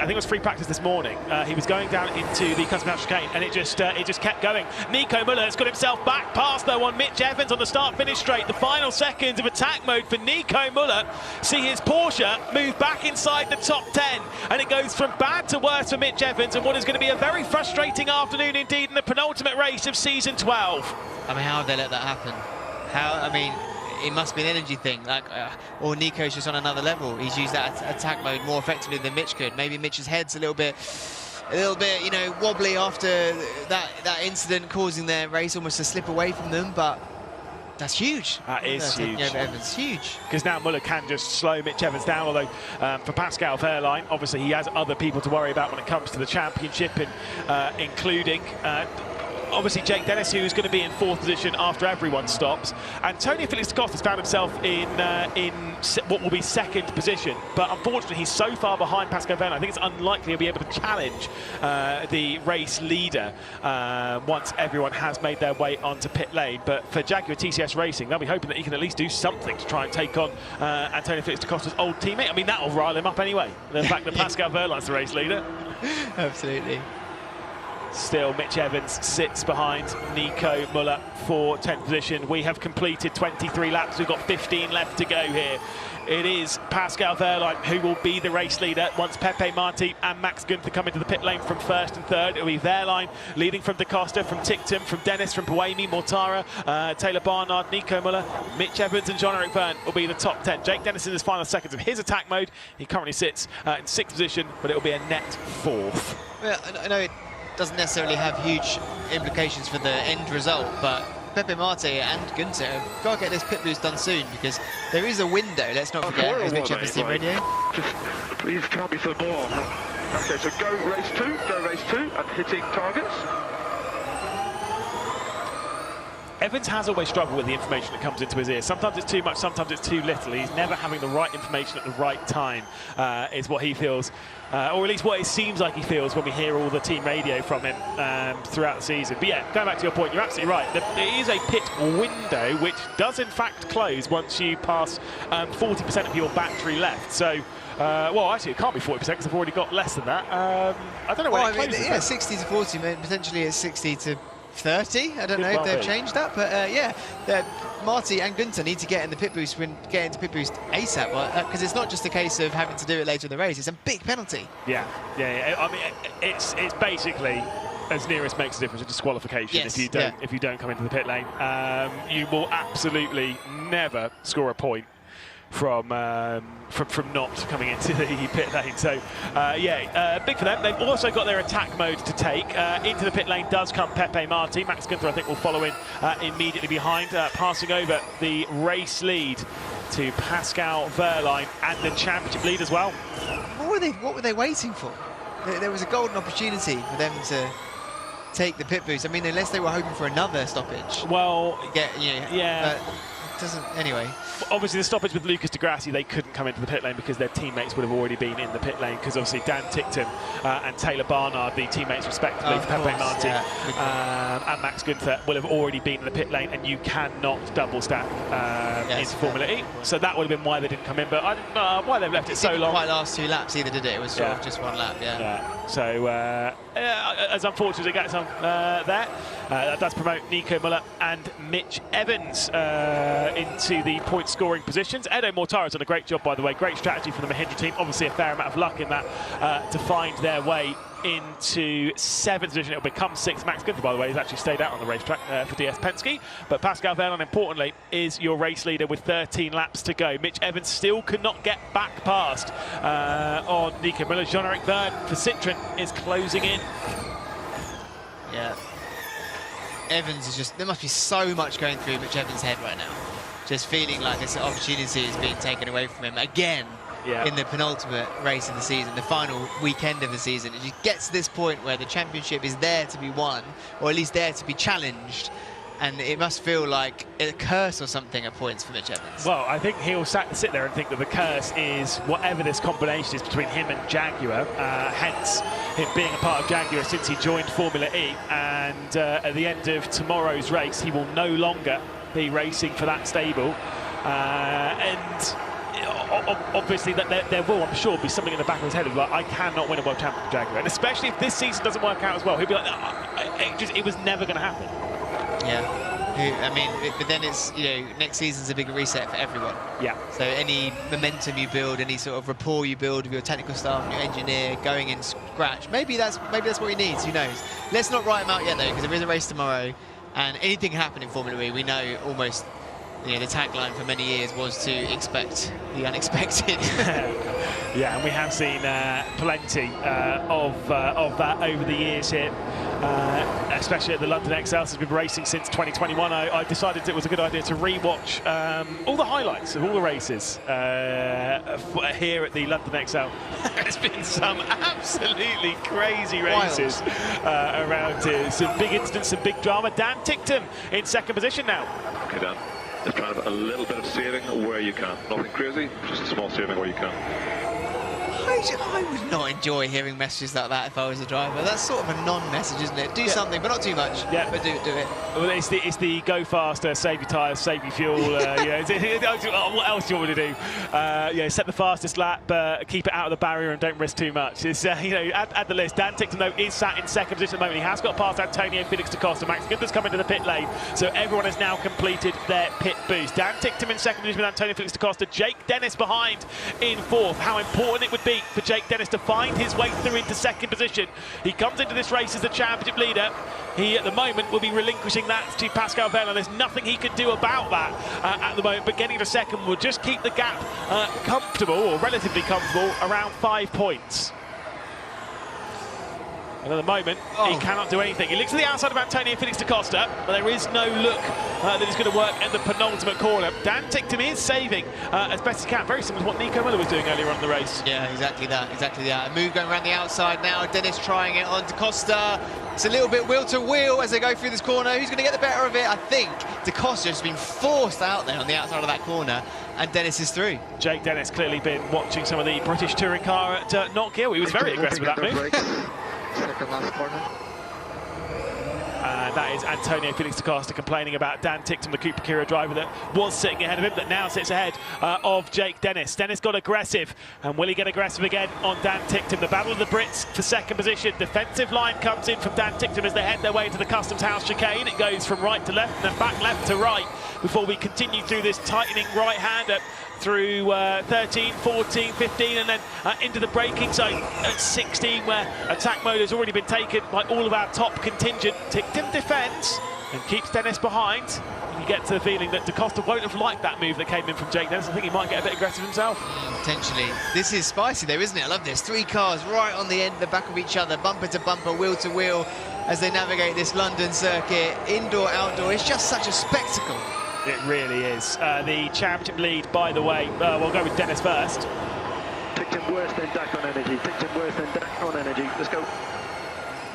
think it was free practice this morning. He was going down into the custom house chicane, and it just kept going. Nico Müller has got himself back past, though, on Mitch Evans on the start-finish straight. The final seconds of attack mode for Nico Müller see his Porsche move back inside the top 10, and it goes from bad to worse for Mitch Evans, and what is going to be a very frustrating afternoon indeed in the penultimate race of season 12. I mean, how have they let that happen? I mean, it must be an energy thing, or Nico's just on another level. He's used that attack mode more effectively than Mitch could. Maybe Mitch's head's a little bit, you know, wobbly after that incident, causing their race almost to slip away from them. But that's huge. That is huge. Evans, huge. Because now Müller can just slow Mitch Evans down. Although for Pascal Wehrlein, obviously he has other people to worry about when it comes to the championship, and including obviously Jake Dennis, who's going to be in 4th position after everyone stops. Antonio Felix da Costa's found himself in what will be 2nd position, but unfortunately he's so far behind Pascal Wehrlein, I think it's unlikely he'll be able to challenge the race leader once everyone has made their way onto pit lane. But for Jaguar TCS Racing, they'll be hoping that he can at least do something to try and take on Antonio Felix da Costa's old teammate. I mean, that'll rile him up anyway, the fact that Pascal Wehrlein's the race leader. Absolutely. Still, Mitch Evans sits behind Nico Muller for 10th position. We have completed 23 laps. We've got 15 left to go here. It is Pascal Wehrlein who will be the race leader once Pepe Marti and Max Günther come into the pit lane from 1st and 3rd. It'll be Wehrlein leading from da Costa, from Ticktum, from Dennis, from Buemi, Mortara, Taylor Barnard, Nico Muller, Mitch Evans and Jean-Eric Vergne will be the top 10. Jake Dennis in his final seconds of his attack mode. He currently sits in 6th position, but it'll be a net 4th. Well, I know it doesn't necessarily have huge implications for the end result, but Pepe Marti and Günther have got to get this pit boost done soon, because there is a window, let's not forget, as Mitch Evans team radio. Just please tell me some more. Okay, so go race 2, and hitting targets. Evans has always struggled with the information that comes into his ears. Sometimes it's too much, sometimes it's too little. He's never having the right information at the right time, is what he feels, or at least what it seems like he feels when we hear all the team radio from him throughout the season. But yeah, going back to your point, you're absolutely right. There is a pit window which does in fact close once you pass 40% of your battery left. So, well, actually, it can't be 40% because I've already got less than that. I don't know when it closes. Yeah, 60 to 40, potentially it's 60 to 30. I don't know if they've changed that, but yeah, Marti and Günther need to get in the pit boost, get into pit boost ASAP, because it's not just a case of having to do it later in the race. It's a big penalty. Yeah. I mean, it's basically as near as makes a difference, a disqualification. Yes, if you don't come into the pit lane. You will absolutely never score a point from not coming into the pit lane. So big for them. They've also got their attack mode to take. Into the pit lane does come Pepe Marti. Max Günther I think will follow in immediately behind, passing over the race lead to Pascal Wehrlein and the championship lead as well. What were they waiting for? There was a golden opportunity for them to take the pit boost. I mean, unless they were hoping for another stoppage. Well, Anyway. Obviously, the stoppage with Lucas Di Grassi, they couldn't come into the pit lane because their teammates would have already been in the pit lane, because obviously Dan Ticktum and Taylor Barnard, the teammates respectively for Pepe Marti and Max Günther, will have already been in the pit lane, and you cannot double stack into Formula E. So that would have been why they didn't come in, but I don't know why they've left it so long. It didn't quite last 2 laps either, did it? It was sort of just 1 lap, So, as unfortunate as it gets on there, that does promote Nico Muller and Mitch Evans into the point scoring positions. Edo Mortara's done a great job, by the way. Great strategy for the Mahindra team. Obviously a fair amount of luck in that to find their way into 7th position. It'll become 6th. Max Günther, by the way, has actually stayed out on the racetrack for DS Penske. But Pascal Wehrlein, importantly, is your race leader with 13 laps to go. Mitch Evans still cannot get back past on Nico Muller. Jean-Eric Vergne for Citroën is closing in. Yeah. Evans is just, there must be so much going through Mitch Evans' head right now. Just feeling like this opportunity is being taken away from him again in the penultimate race of the season, the final weekend of the season. It just gets to this point where the championship is there to be won, or at least there to be challenged, and it must feel like a curse or something at points for Mitch Evans. Well, I think he'll sit there and think that the curse is whatever this combination is between him and Jaguar, hence him being a part of Jaguar since he joined Formula E, and at the end of tomorrow's race he will no longer be racing for that stable, and obviously that there will, I'm sure, be something in the back of his head of like, I cannot win a world championship Jaguar, and especially if this season doesn't work out as well, he'll be like, it was never going to happen. I mean, but then it's, next season's a big reset for everyone. So any momentum you build, any sort of rapport you build with your technical staff and your engineer going in scratch, maybe that's what he needs, who knows. Let's not write him out yet though, because there is a race tomorrow, and anything can happen in Formula E. We know almost, the tagline for many years was to expect the unexpected. And we have seen plenty of that over the years here especially at the London XL, has been racing since 2021. I decided it was a good idea to re-watch all the highlights of all the races here at the London XL. There's been some absolutely crazy races around here. Some big incidents, some big drama. Dan Ticktum in second position now. Okay, Dan. Just trying to a little bit of steering where you can. Nothing crazy, just a small steering where you can. I would not enjoy hearing messages like that if I was a driver. That's sort of a non-message, isn't it? Do something, but not too much. Yeah. But do it. Well, it's the go faster, save your tyres, save your fuel. What else do you want me to do? Set the fastest lap, keep it out of the barrier, and don't risk too much. It's add the list. Dan Ticktum though is sat in second position at the moment. He has got past Antonio Felix da Costa. Max Gunther's come into the pit lane, so everyone has now completed their pit boost. Dan Ticktum in second position with Antonio Felix da Costa. Jake Dennis behind in fourth. How important it would be for Jake Dennis to find his way through into second position. He comes into this race as the championship leader. He, at the moment, will be relinquishing that to Pascal Wehrlein. There's nothing he can do about that at the moment, but getting to second will just keep the gap comfortable, or relatively comfortable, around 5 points. And at the moment, he cannot do anything. He looks to the outside of Antonio Felix da Costa, but there is no look that is going to work at the penultimate corner. Dan Ticktum is saving as best he can, very similar to what Nico Miller was doing earlier on in the race. Yeah, exactly that. A move going around the outside now. Dennis trying it on da Costa. It's a little bit wheel to wheel as they go through this corner. Who's going to get the better of it? I think da Costa has been forced out there on the outside of that corner, and Dennis is through. Jake Dennis clearly been watching some of the British touring car at Knockhill. He was very aggressive with that move. Second last corner. That is Antonio Felix da Costa complaining about Dan Ticktum, the Cooper Kira driver that was sitting ahead of him, that now sits ahead of Jake Dennis. Dennis got aggressive, and will he get aggressive again on Dan Ticktum? The battle of the Brits for second position. Defensive line comes in from Dan Ticktum as they head their way into the Customs House chicane. It goes from right to left and then back left to right before we continue through this tightening right-hander through 13, 14, 15, and then into the braking zone at 16, where attack mode has already been taken by all of our top contingent. Ticktum defends and keeps Dennis behind. You get to the feeling that da Costa won't have liked that move that came in from Jake Dennis. I think he might get a bit aggressive himself. Potentially. This is spicy though, isn't it? I love this. 3 cars right on the end, the back of each other, bumper to bumper, wheel to wheel, as they navigate this London circuit, indoor, outdoor. It's just such a spectacle. It really is. The championship lead, by the way, we'll go with Dennis first. Ticktum worse than Dak on energy. Ticktum worse than Dak on energy. Let's go.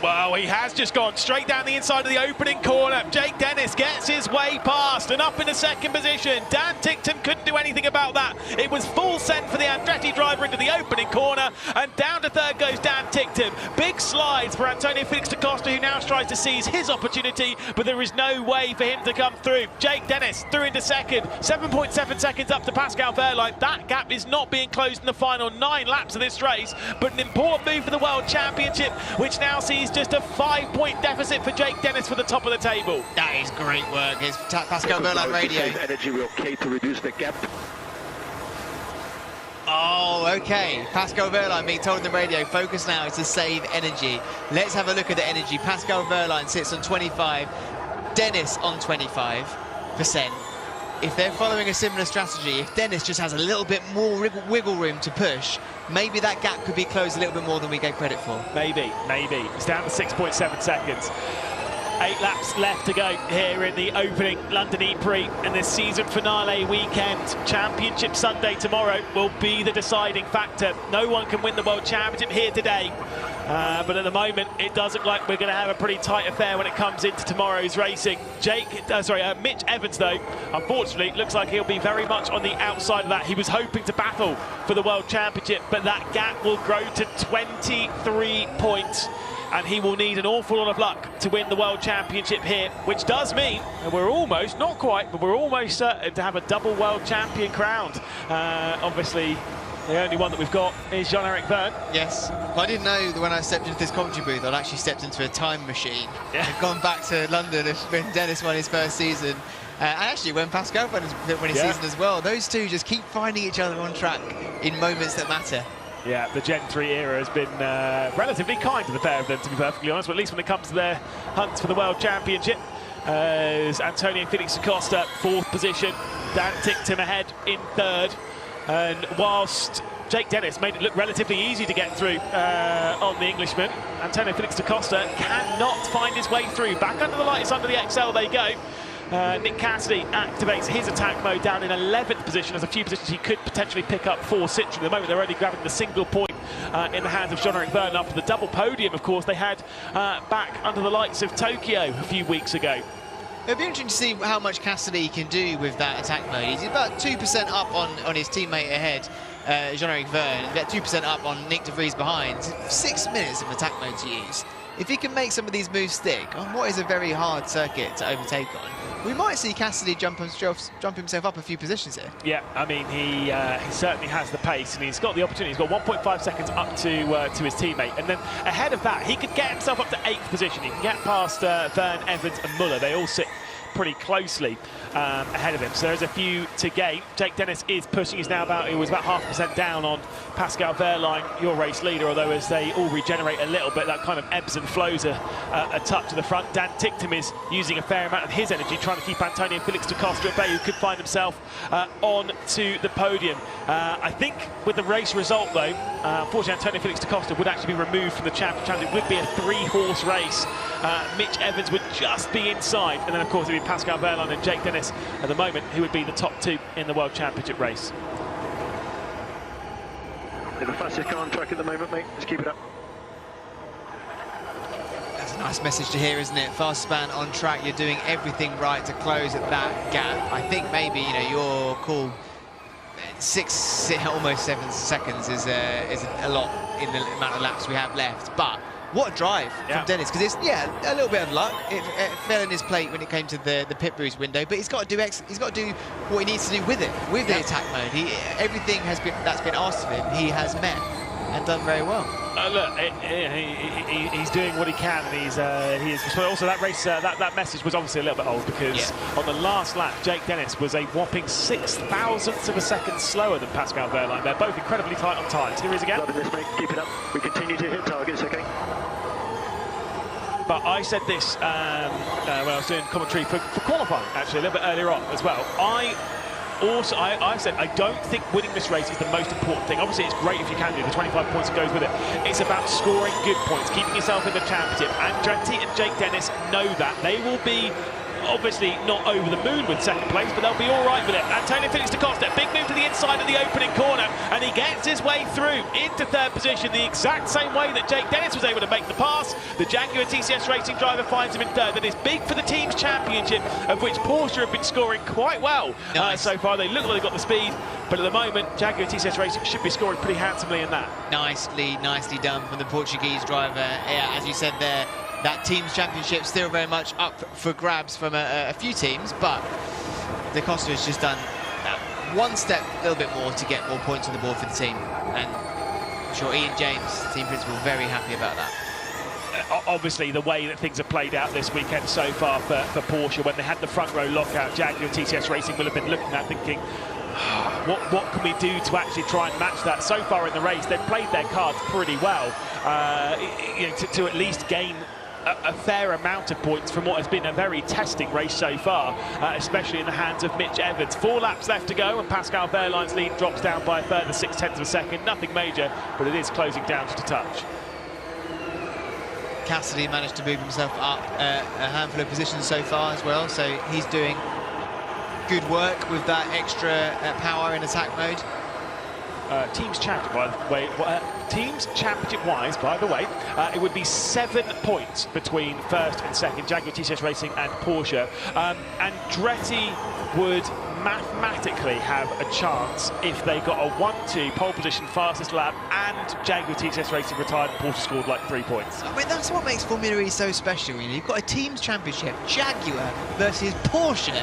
Well, he has just gone straight down the inside of the opening corner. Jake Dennis gets his way past and up into second position. Dan Ticktum couldn't do anything about that. It was full send for the Andretti driver into the opening corner, and down to third goes Dan Ticktum. Big slides for Antonio Felix da Costa, who now tries to seize his opportunity, but there is no way for him to come through. Jake Dennis through into second, 7.7 seconds up to Pascal Wehrlein. That gap is not being closed in the final 9 laps of this race, but an important move for the World Championship, which now sees just a 5-point deficit for Jake Dennis for the top of the table. That is great work. It's Pascal Wehrlein radio. Energy will okay to reduce the gap. Oh, okay. Pascal Wehrlein being told on the radio, focus now is to save energy. Let's have a look at the energy. Pascal Wehrlein sits on 25, Dennis on 25%. If they're following a similar strategy, if Dennis just has a little bit more wiggle room to push, maybe that gap could be closed a little bit more than we gave credit for. Maybe. It's down to 6.7 seconds. 8 laps left to go here in the opening London E-Prix, and this season finale weekend. Championship Sunday tomorrow will be the deciding factor. No one can win the World Championship here today. But at the moment, it does look like we're going to have a pretty tight affair when it comes into tomorrow's racing. Mitch Evans, though, unfortunately, looks like he'll be very much on the outside of that. He was hoping to battle for the World Championship, but that gap will grow to 23 points. And he will need an awful lot of luck to win the World Championship here, which does mean that we're almost, not quite, but we're almost certain to have a double World Champion crowned. Obviously, the only one that we've got is Jean-Eric Vergne. Yes. Well, I didn't know that when I stepped into this commentary booth, I'd actually stepped into a time machine. Yeah. And gone back to London when Dennis won his first season. And actually, when Pascal won his season as well. Those two just keep finding each other on track in moments that matter. Yeah, the Gen 3 era has been relatively kind to the pair of them, to be perfectly honest, but at least when it comes to their hunts for the World Championship. As Antonio Felix da Costa, 4th position, Dan Ticktum ahead in 3rd. And whilst Jake Dennis made it look relatively easy to get through on the Englishman. Antonio Felix da Costa cannot find his way through. Back under the lights, under the XL they go. Nick Cassidy activates his attack mode down in 11th position. There's a few positions he could potentially pick up for Citroën. At the moment, they're only grabbing the single point in the hands of Jean-Eric Vergne after the double podium, of course, they had back under the lights of Tokyo a few weeks ago. It'll be interesting to see how much Cassidy can do with that attack mode. He's about 2% up on his teammate ahead, Jean-Eric Vergne, about 2% up on Nick de Vries behind. 6 minutes of attack mode to use. If he can make some of these moves stick on what is a very hard circuit to overtake on, we might see Cassidy jump himself up a few positions here. Yeah, I mean, he certainly has the pace, and he's got the opportunity. He's got 1.5 seconds up to his teammate, and then ahead of that, he could get himself up to 8th position. He can get past Vergne, Evans, and Muller. They all sit pretty closely ahead of him, so there's a few to gain. Jake Dennis is pushing. He was about 0.5% down on Pascal Wehrlein, your race leader, although as they all regenerate a little bit, that kind of ebbs and flows a touch to the front. Dan Ticktum is using a fair amount of his energy trying to keep Antonio Felix da Costa at bay, who could find himself on to the podium. I think with the race result though, unfortunately Antonio Felix da Costa would actually be removed from the championship. It would be a 3-horse race. Mitch Evans would just be inside, and then of course it would be Pascal Wehrlein and Jake Dennis at the moment, who would be the top 2 in the World Championship race. You're the fastest car on track at the moment, mate. Just keep it up. That's a nice message to hear, isn't it? Fast span on track. You're doing everything right to close at that gap. I think maybe your call almost 7 seconds is a lot in the amount of laps we have left, but. What a drive from Dennis, because it's a little bit of luck. It fell in his plate when it came to the pit bruise window, but he's got to do what he needs to do with it, with the attack mode. Everything that's been asked of him, he has met and done very well. Look, he's doing what he can, and he is. Also, that race, that message was obviously a little bit old, because on the last lap, Jake Dennis was a whopping 0.06 of a second slower than Pascal Wehrlein. They're both incredibly tight on times. Here he is again. Loving this, mate. Keep it up. We continue to hit targets, okay? But I said this when I was doing commentary for qualifying, actually, a little bit earlier on as well. I said I don't think winning this race is the most important thing. Obviously, it's great if you can do the 25 points that goes with it. It's about scoring good points, keeping yourself in the championship. Andretti and Jake Dennis know that. They will be obviously not over the moon with second place, but they'll be all right with it. Antonio Felix da Costa, big move to the inside of the opening corner, and he gets his way through into 3rd position, the exact same way that Jake Dennis was able to make the pass. The Jaguar TCS Racing driver finds him in 3rd. That is big for the team's championship, of which Porsche have been scoring quite well so far. They look like they've got the speed, but at the moment, Jaguar TCS Racing should be scoring pretty handsomely in that. Nicely done from the Portuguese driver. Yeah, as you said there, that team's championship still very much up for grabs from a few teams, but da Costa has just done one step, a little bit more to get more points on the board for the team. And I'm sure Ian James, team principal, very happy about that. Obviously, the way that things have played out this weekend so far for Porsche, when they had the front row lockout, Jaguar TCS Racing will have been looking at thinking, what can we do to actually try and match that? So far in the race, they've played their cards pretty well, to at least gain a fair amount of points from what has been a very testing race so far, especially in the hands of Mitch Evans. 4 laps left to go, and Pascal Wehrlein's lead drops down by a further 0.6 of a second. Nothing major, but it is closing down just a touch. Cassidy managed to move himself up a handful of positions so far as well, so he's doing good work with that extra power in attack mode. Teams championship-wise, by the way, it would be 7 points between 1st and 2nd, Jaguar TCS Racing and Porsche. Andretti would mathematically have a chance if they got a 1-2 pole position fastest lap and Jaguar TCS Racing retired and Porsche scored like 3 points. I mean, that's what makes Formula E so special. You know, you've got a team's championship, Jaguar versus Porsche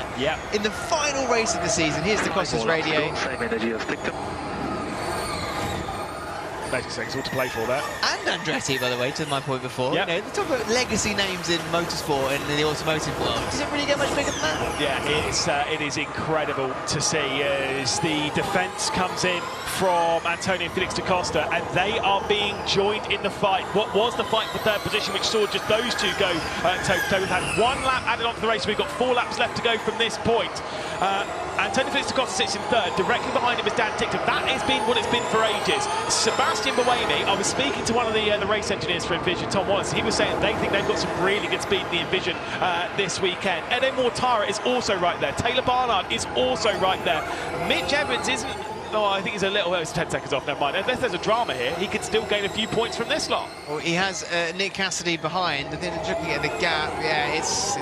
in the final race of the season. Here's da Costa's radio. Same energy as Victor. Amazing things all to play for there. And Andretti, by the way, to my point before. Yep. You know, they talk about legacy names in motorsport and in the automotive world. Does it really get much bigger than that? Yeah, it is incredible to see as the defence comes in from Antonio Felix da Costa, and they are being joined in the fight. What was the fight for 3rd position, which saw just those two go toe-to-toe. We've had 1 lap added onto the race. We've got 4 laps left to go from this point. Antonio Felix da Costa sits in third. Directly behind him is Dan Ticktum. That has been what it's been for ages. Sebastian Buemi, I was speaking to one of the race engineers for Envision, Tom Wallace. He was saying they think they've got some really good speed in the Envision this weekend. Ede Mortara is also right there. Taylor Barnard is also right there. Mitch Evans isn't... Oh, I think he's a little... It's 10 seconds off, never mind. Unless there's a drama here, he could still gain a few points from this lot. Well, he has Nick Cassidy behind. I think looking at the gap, yeah, it's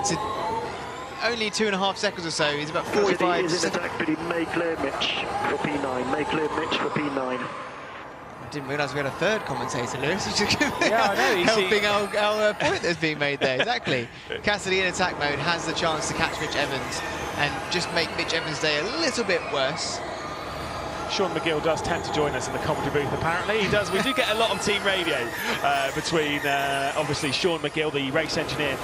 only 2.5 seconds or so. He's about 45 seconds. Is in attack, but he may clear Mitch for P9. May clear Mitch for P9. I didn't realise we had a third commentator, Lewis. He's just yeah, I know. helping our point that's being made there. Exactly. Cassidy in attack mode has the chance to catch Mitch Evans and just make Mitch Evans' day a little bit worse. Sean McGill does tend to join us in the commentary booth, apparently. He does. We do get a lot on team radio between, obviously, Sean McGill, the race engineer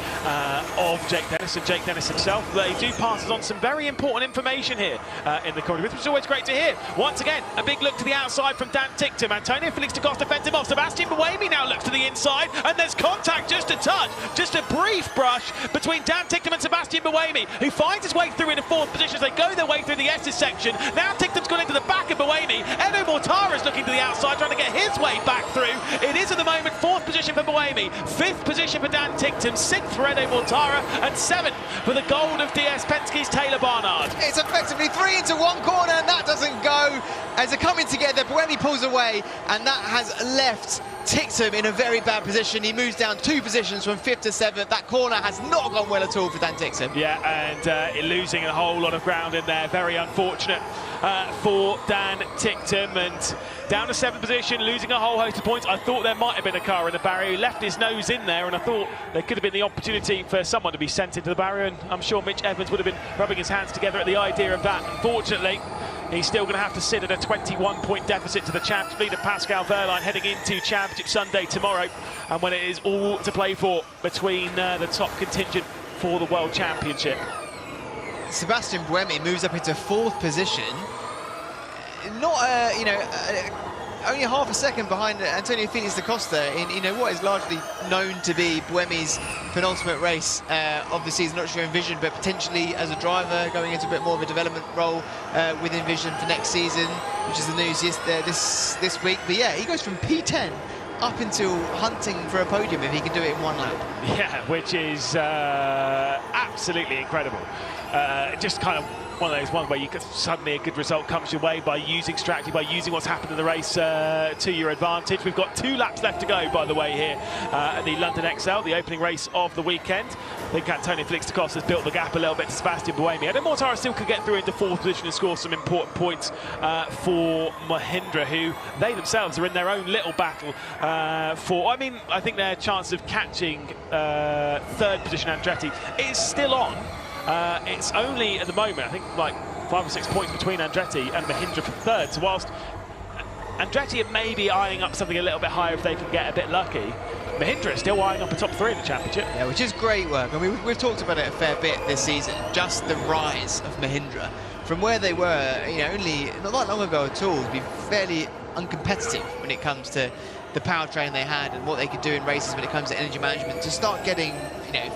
of Jake Dennis, and Jake Dennis himself. They do pass us on some very important information here in the commentary booth, which is always great to hear. Once again, a big look to the outside from Dan Ticktum. Antonio Felix da Costa fends him off. Sebastian Buemi now looks to the inside, and there's contact, just a touch, just a brief brush between Dan Ticktum and Sebastian Buemi, who finds his way through into fourth position as they go their way through the S's section. Now Ticktum's gone into the back of Buemi. Ede Mortara is looking to the outside, trying to get his way back through. It is at the moment 4th position for Buemi, 5th position for Dan Ticktum, 6th for Ede Mortara, and 7th for the gold of DS Penske's Taylor Barnard. It's effectively 3 into 1 corner, and that doesn't go. As they're coming together, Buemi pulls away, and that has left Ticktum in a very bad position. He moves down 2 positions from 5th to 7th. That corner has not gone well at all for Dan Ticktum. Yeah, and losing a whole lot of ground in there. Very unfortunate for Dan Ticktum, and down to 7th position, losing a whole host of points. I thought there might have been a car in the barrier. He left his nose in there, and I thought there could have been the opportunity for someone to be sent into the barrier, and I'm sure Mitch Evans would have been rubbing his hands together at the idea of that. Unfortunately, he's still going to have to sit at a 21-point deficit to the champs leader Pascal Wehrlein heading into Championship Sunday tomorrow, and when it is all to play for between the top contingent for the World Championship. Sebastian Buemi moves up into 4th position. Not, only half a second behind Antonio Felix da Costa in what is largely known to be Buemi's penultimate race of the season. Not sure Envision, but potentially as a driver going into a bit more of a development role with Envision for next season, which is the news this week. But yeah, he goes from P10 up into hunting for a podium if he can do it in 1 lap. Yeah, which is absolutely incredible. Just kind of one of those ones where you could suddenly a good result comes your way by using strategy, by using what's happened in the race to your advantage. We've got 2 laps left to go, by the way, here at the London XL, the opening race of the weekend. I think Antonio Felix da Costa has built the gap a little bit to Sebastian Buemi. Ede Mortara still could get through into 4th position and score some important points for Mahindra, who they themselves are in their own little battle for. I mean, I think their chance of catching 3rd position Andretti is still on. It's only at the moment, I think, like 5 or 6 points between Andretti and Mahindra for 3rd. So whilst Andretti are maybe eyeing up something a little bit higher if they can get a bit lucky, Mahindra is still eyeing up a top 3 in the championship. Yeah, which is great work. I mean, we've talked about it a fair bit this season. Just the rise of Mahindra from where they were, only not that long ago at all, to be fairly uncompetitive when it comes to the powertrain they had and what they could do in races when it comes to energy management, to start getting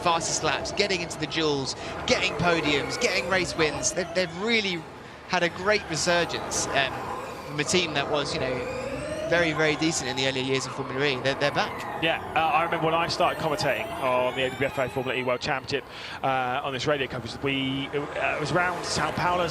fastest laps, getting into the duels, getting podiums, getting race wins. They've really had a great resurgence from a team that was very, very decent in the earlier years of Formula E. They're back. Yeah, I remember when I started commentating on the AWFA Formula E World Championship on this radio coverage, it was around Sao Paulo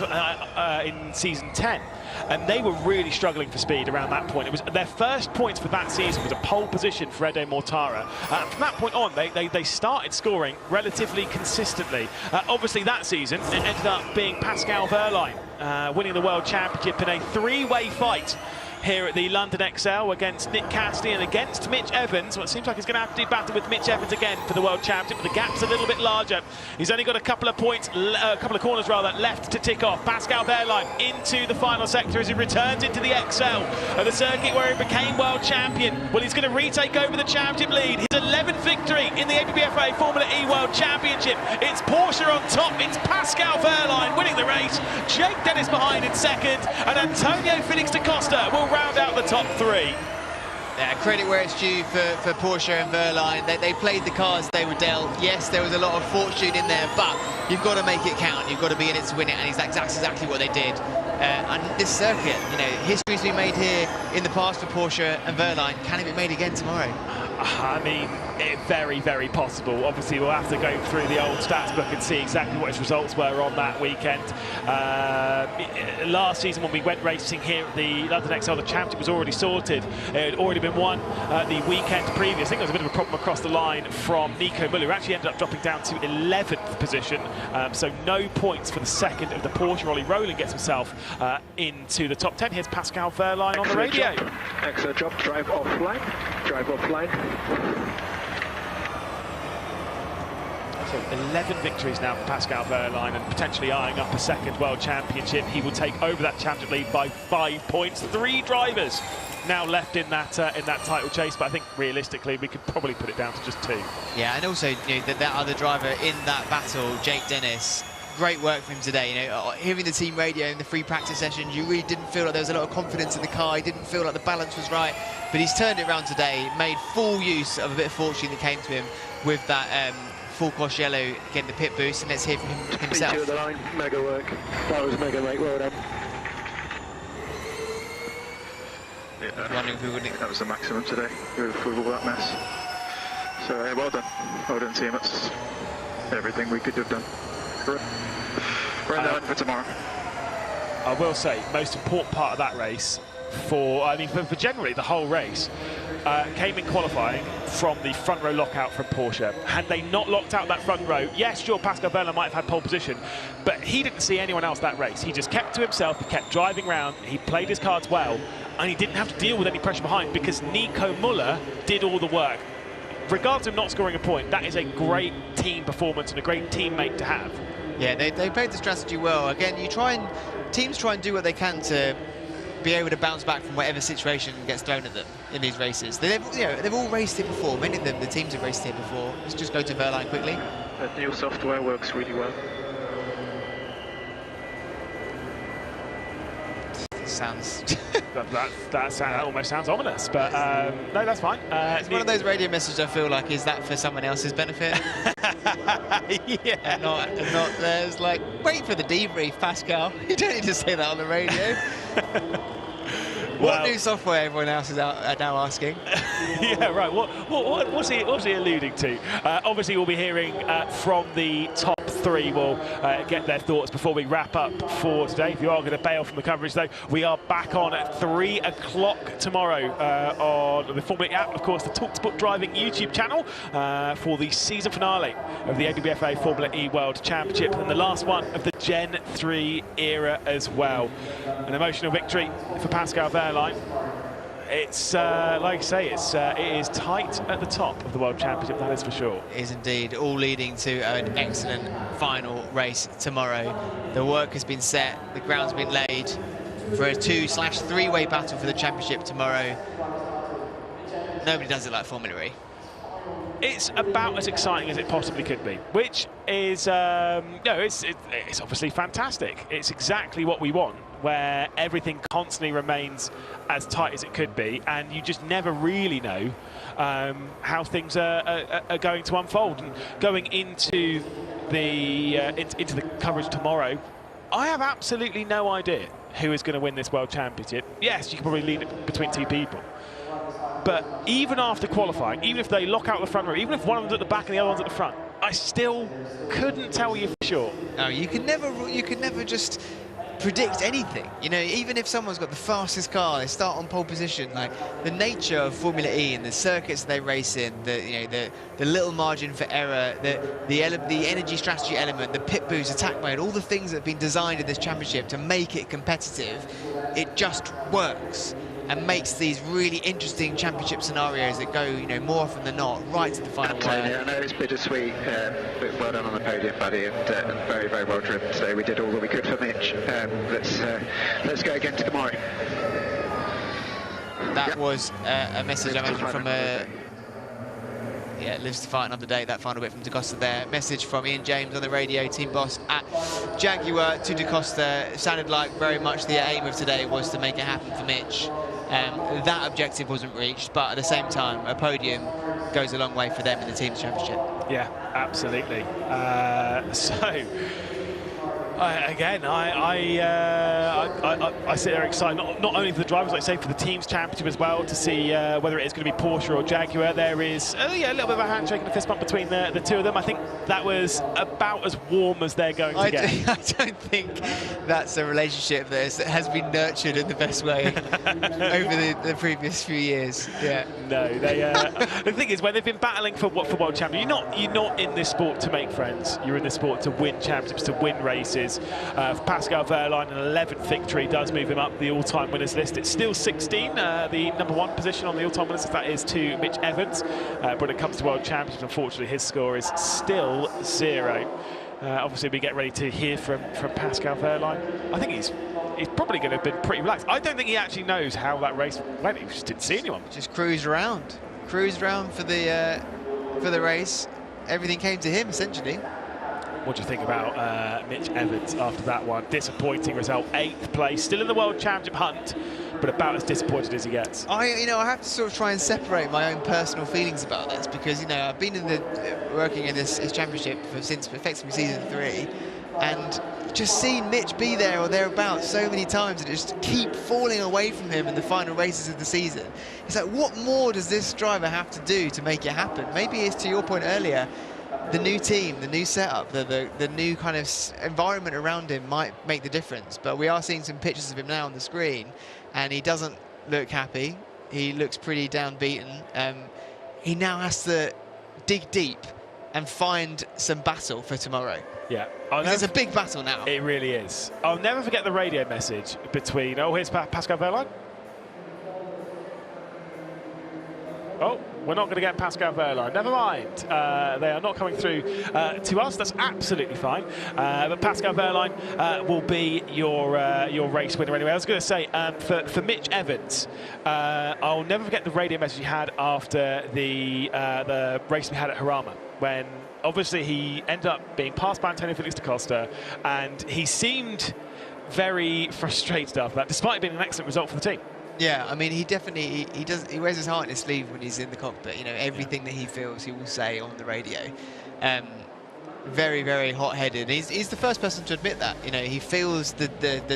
in season 10, and they were really struggling for speed around that point. It was their first points for that season was a pole position for Ede Mortara. From that point on, they started scoring relatively consistently. Obviously, that season it ended up being Pascal Wehrlein winning the World Championship in a 3-way fight here at the London XL against Nick Cassidy and against Mitch Evans. Well, it seems like he's going to have to do battle with Mitch Evans again for the World Championship, but the gap's a little bit larger. He's only got a couple of points, a couple of corners rather, left to tick off. Pascal Wehrlein into the final sector as he returns into the XL of the circuit where he became World Champion. Well, he's going to retake over the championship lead. His 11th victory in the ABBFA Formula E World Championship. It's Porsche on top. It's Pascal Wehrlein winning the race. Jake Dennis behind in 2nd, and Antonio Felix da Costa will round out the top 3. Yeah, credit where it's due for Porsche and Wehrlein. They played the cards they were dealt. Yes, there was a lot of fortune in there, but you've got to make it count. You've got to be in it to win it, and that's exactly what they did. And this circuit, you know, history's been made here in the past for Porsche and Wehrlein. Can it be made again tomorrow? I mean, very, very possible. Obviously, we'll have to go through the old stats book and see exactly what his results were on that weekend. Last season, when we went racing here at the London XL, the championship was already sorted. It had already been won the weekend previous. I think there was a bit of a problem across the line from Nico Müller, who actually ended up dropping down to 11th position. So no points for the second of the Porsche. Ollie Rowland gets himself into the top 10. Here's Pascal Wehrlein on the radio. Excellent job. Drive offline. Drive offline. So 11 victories now for Pascal Wehrlein, and potentially eyeing up a second World Championship. He will take over that championship lead by 5 points. 3 drivers now left in that title chase, but I think realistically we could probably put it down to just 2. Yeah, and also, you know, that other driver in that battle, Jake Dennis. Great work from him today. You know, hearing the team radio in the free practice sessions, you really didn't feel like there was a lot of confidence in the car. He didn't feel like the balance was right, but he's turned it around today, made full use of a bit of fortune that came to him with that full course yellow, getting the pit boost, and let's hear from him himself. Speed to the line, mega work. That was mega, mate. Well done. Yeah, that was the maximum today with all that mess. So well done. Well done, team. That's everything we could have done. We're in the hunt for tomorrow. I will say, most important part of that race, for generally the whole race, came in qualifying from the front row lockout from Porsche. Had they not locked out that front row, yes, sure, Pascal Wehrlein might have had pole position, but he didn't see anyone else that race. He just kept to himself, he kept driving around, he played his cards well, and he didn't have to deal with any pressure behind because Nico Müller did all the work. Regardless of not scoring a point, that is a great team performance and a great teammate to have. Yeah, they played the strategy well. Again, teams try and do what they can to be able to bounce back from whatever situation gets thrown at them in these races. They've all raced it before. Many of them, the teams have raced it before. Let's just go to Wehrlein quickly. The new software works really well. Sounds that almost sounds ominous, but no, that's fine. It's one of those radio messages I feel like, is that for someone else's benefit? Yeah. And not theirs. Like, wait for the debrief, Pascal. You don't need to say that on the radio. What new software everyone else is now asking? Yeah, right. What's he alluding to? Obviously, we'll be hearing from the top 3. We'll get their thoughts before we wrap up for today. If you are going to bail from the coverage, though, we are back on at 3 o'clock tomorrow on the Formula E app, of course, the talkSPORT Driving YouTube channel for the season finale of the ABBFA Formula E World Championship, and the last one of the Gen 3 era as well. An emotional victory for Pascal Wehrlein. It's like I say, it is tight at the top of the World Championship, that is for sure. It is indeed, all leading to an excellent final race tomorrow. The work has been set, the ground's been laid for a 2/3-way battle for the championship tomorrow. Nobody does it like Formula E. It's about as exciting as it possibly could be, which is, it's obviously fantastic. It's exactly what we want, where everything constantly remains as tight as it could be, and you just never really know how things are going to unfold. And going into the coverage tomorrow, I have absolutely no idea who is going to win this World Championship. Yes, you can probably lead it between 2 people. But even after qualifying, even if they lock out the front row, even if one of them's at the back and the other one's at the front, I still couldn't tell you for sure. No, you can never just predict anything. You know, even if someone's got the fastest car, they start on pole position. Like, the nature of Formula E and the circuits they race in, the little margin for error, the energy strategy element, the pit boost, attack mode, all the things that have been designed in this championship to make it competitive, it just works and makes these really interesting championship scenarios that go, you know, more often than not, right to the final wire. Yeah, I know it's bittersweet, but well done on the podium, buddy, and very, very well driven today. We did all that we could for Mitch. Let's go again tomorrow. That was a message I mentioned from lives to fight another day, that final bit from Da Costa there. Message from Ian James on the radio, team boss at Jaguar to Da Costa. It sounded like very much the aim of today was to make it happen for Mitch. That objective wasn't reached, but at the same time, a podium goes a long way for them in the Teams Championship. Yeah, absolutely. Again, I sit there excited, not only for the drivers, like I say, for the Teams Championship as well, to see whether it is going to be Porsche or Jaguar. There is a little bit of a handshake and a fist bump between the two of them. I think that was about as warm as they're going to get. I don't think that's a relationship that has been nurtured in the best way over the previous few years. Yeah. No, they. The thing is, when they've been battling for world champion, you're not in this sport to make friends. You're in this sport to win championships, to win races. For Pascal Wehrlein, an 11th victory does move him up the all-time winners list. It's still 16, the #1 position on the all-time winners list. That is to Mitch Evans. But when it comes to world championships, unfortunately, his score is still 0. Obviously, we get ready to hear from Pascal Wehrlein. I think he's probably going to have been pretty relaxed. I don't think he actually knows how that race went. He just didn't see anyone. Just cruised around for the race. Everything came to him, essentially. What do you think about Mitch Evans after that one? Disappointing result, 8th place, still in the World Championship hunt, but about as disappointed as he gets. I have to sort of try and separate my own personal feelings about this, because I've been working in this championship since effectively season 3, and just seeing Mitch be there or thereabouts so many times and just keep falling away from him in the final races of the season. It's like, what more does this driver have to do to make it happen? Maybe it's, to your point earlier, the new team, the new setup, the new kind of environment around him might make the difference. But we are seeing some pictures of him now on the screen, and he doesn't look happy. He looks pretty downbeaten. He now has to dig deep and find some battle for tomorrow. Yeah. It's a big battle now. It really is. I'll never forget the radio message between... Oh, here's Pascal Wehrlein. Oh, we're not going to get Pascal Wehrlein. Never mind. They are not coming through to us. That's absolutely fine. But Pascal Wehrlein will be your race winner anyway. I was going to say, for Mitch Evans, I'll never forget the radio message he had after the race we had at Harama, when obviously he ended up being passed by Antonio Felix da Costa, and he seemed very frustrated after that, despite it being an excellent result for the team. Yeah, I mean, he definitely he wears his heart in his sleeve when he's in the cockpit. Everything that he feels, he will say on the radio. Very, very hot-headed. He's the first person to admit that. He feels the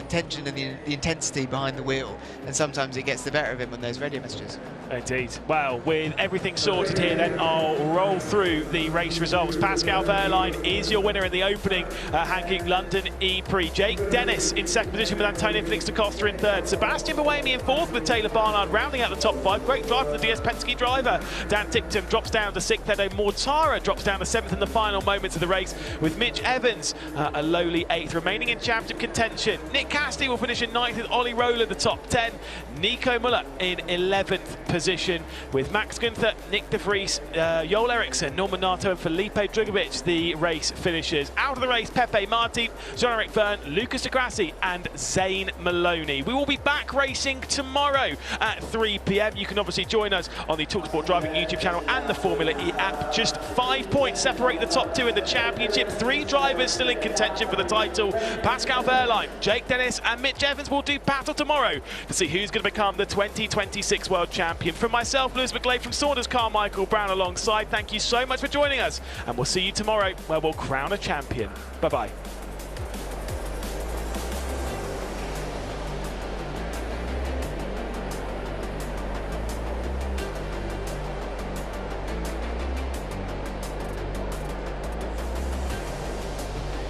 tension and the intensity behind the wheel, and sometimes it gets the better of him on those radio messages. Indeed. Well, with everything sorted here, then I'll roll through the race results. Pascal Wehrlein is your winner in the opening Hankook London E-Prix. Jake Dennis in second position with Antonio Felix da Costa in third. Sebastian Buemi in fourth with Taylor Barnard rounding out the top 5. Great drive from the DS Penske driver. Dan Ticktum drops down to 6th. Edo Mortara drops down to 7th in the final moments of the race, with Mitch Evans a lowly 8th, remaining in championship contention. Nick Cassidy will finish in 9th with Ollie Rowland the top 10. Nico Muller in 11th position with Max Gunther, Nick De Vries, Joel Eriksson, Norman Nato and Felipe Drugovic. The race finishers. Out of the race, Pepe Martin, Jean-Eric Verne, Lucas de Grassi and Zane Maloney. We will be back racing tomorrow at 3 p.m. You can obviously join us on the talkSPORT Driving YouTube channel and the Formula E app. Just 5 points separate the top 2 in the championship. 3 drivers still in contention for the title. Pascal Wehrlein, Jake Dennis and Mitch Evans will do battle tomorrow to see who's going to become the 2026 World Champion. From myself, Lewis McGlade, from Saunders Carmichael Brown alongside, thank you so much for joining us, and we'll see you tomorrow where we'll crown a champion. Bye-bye.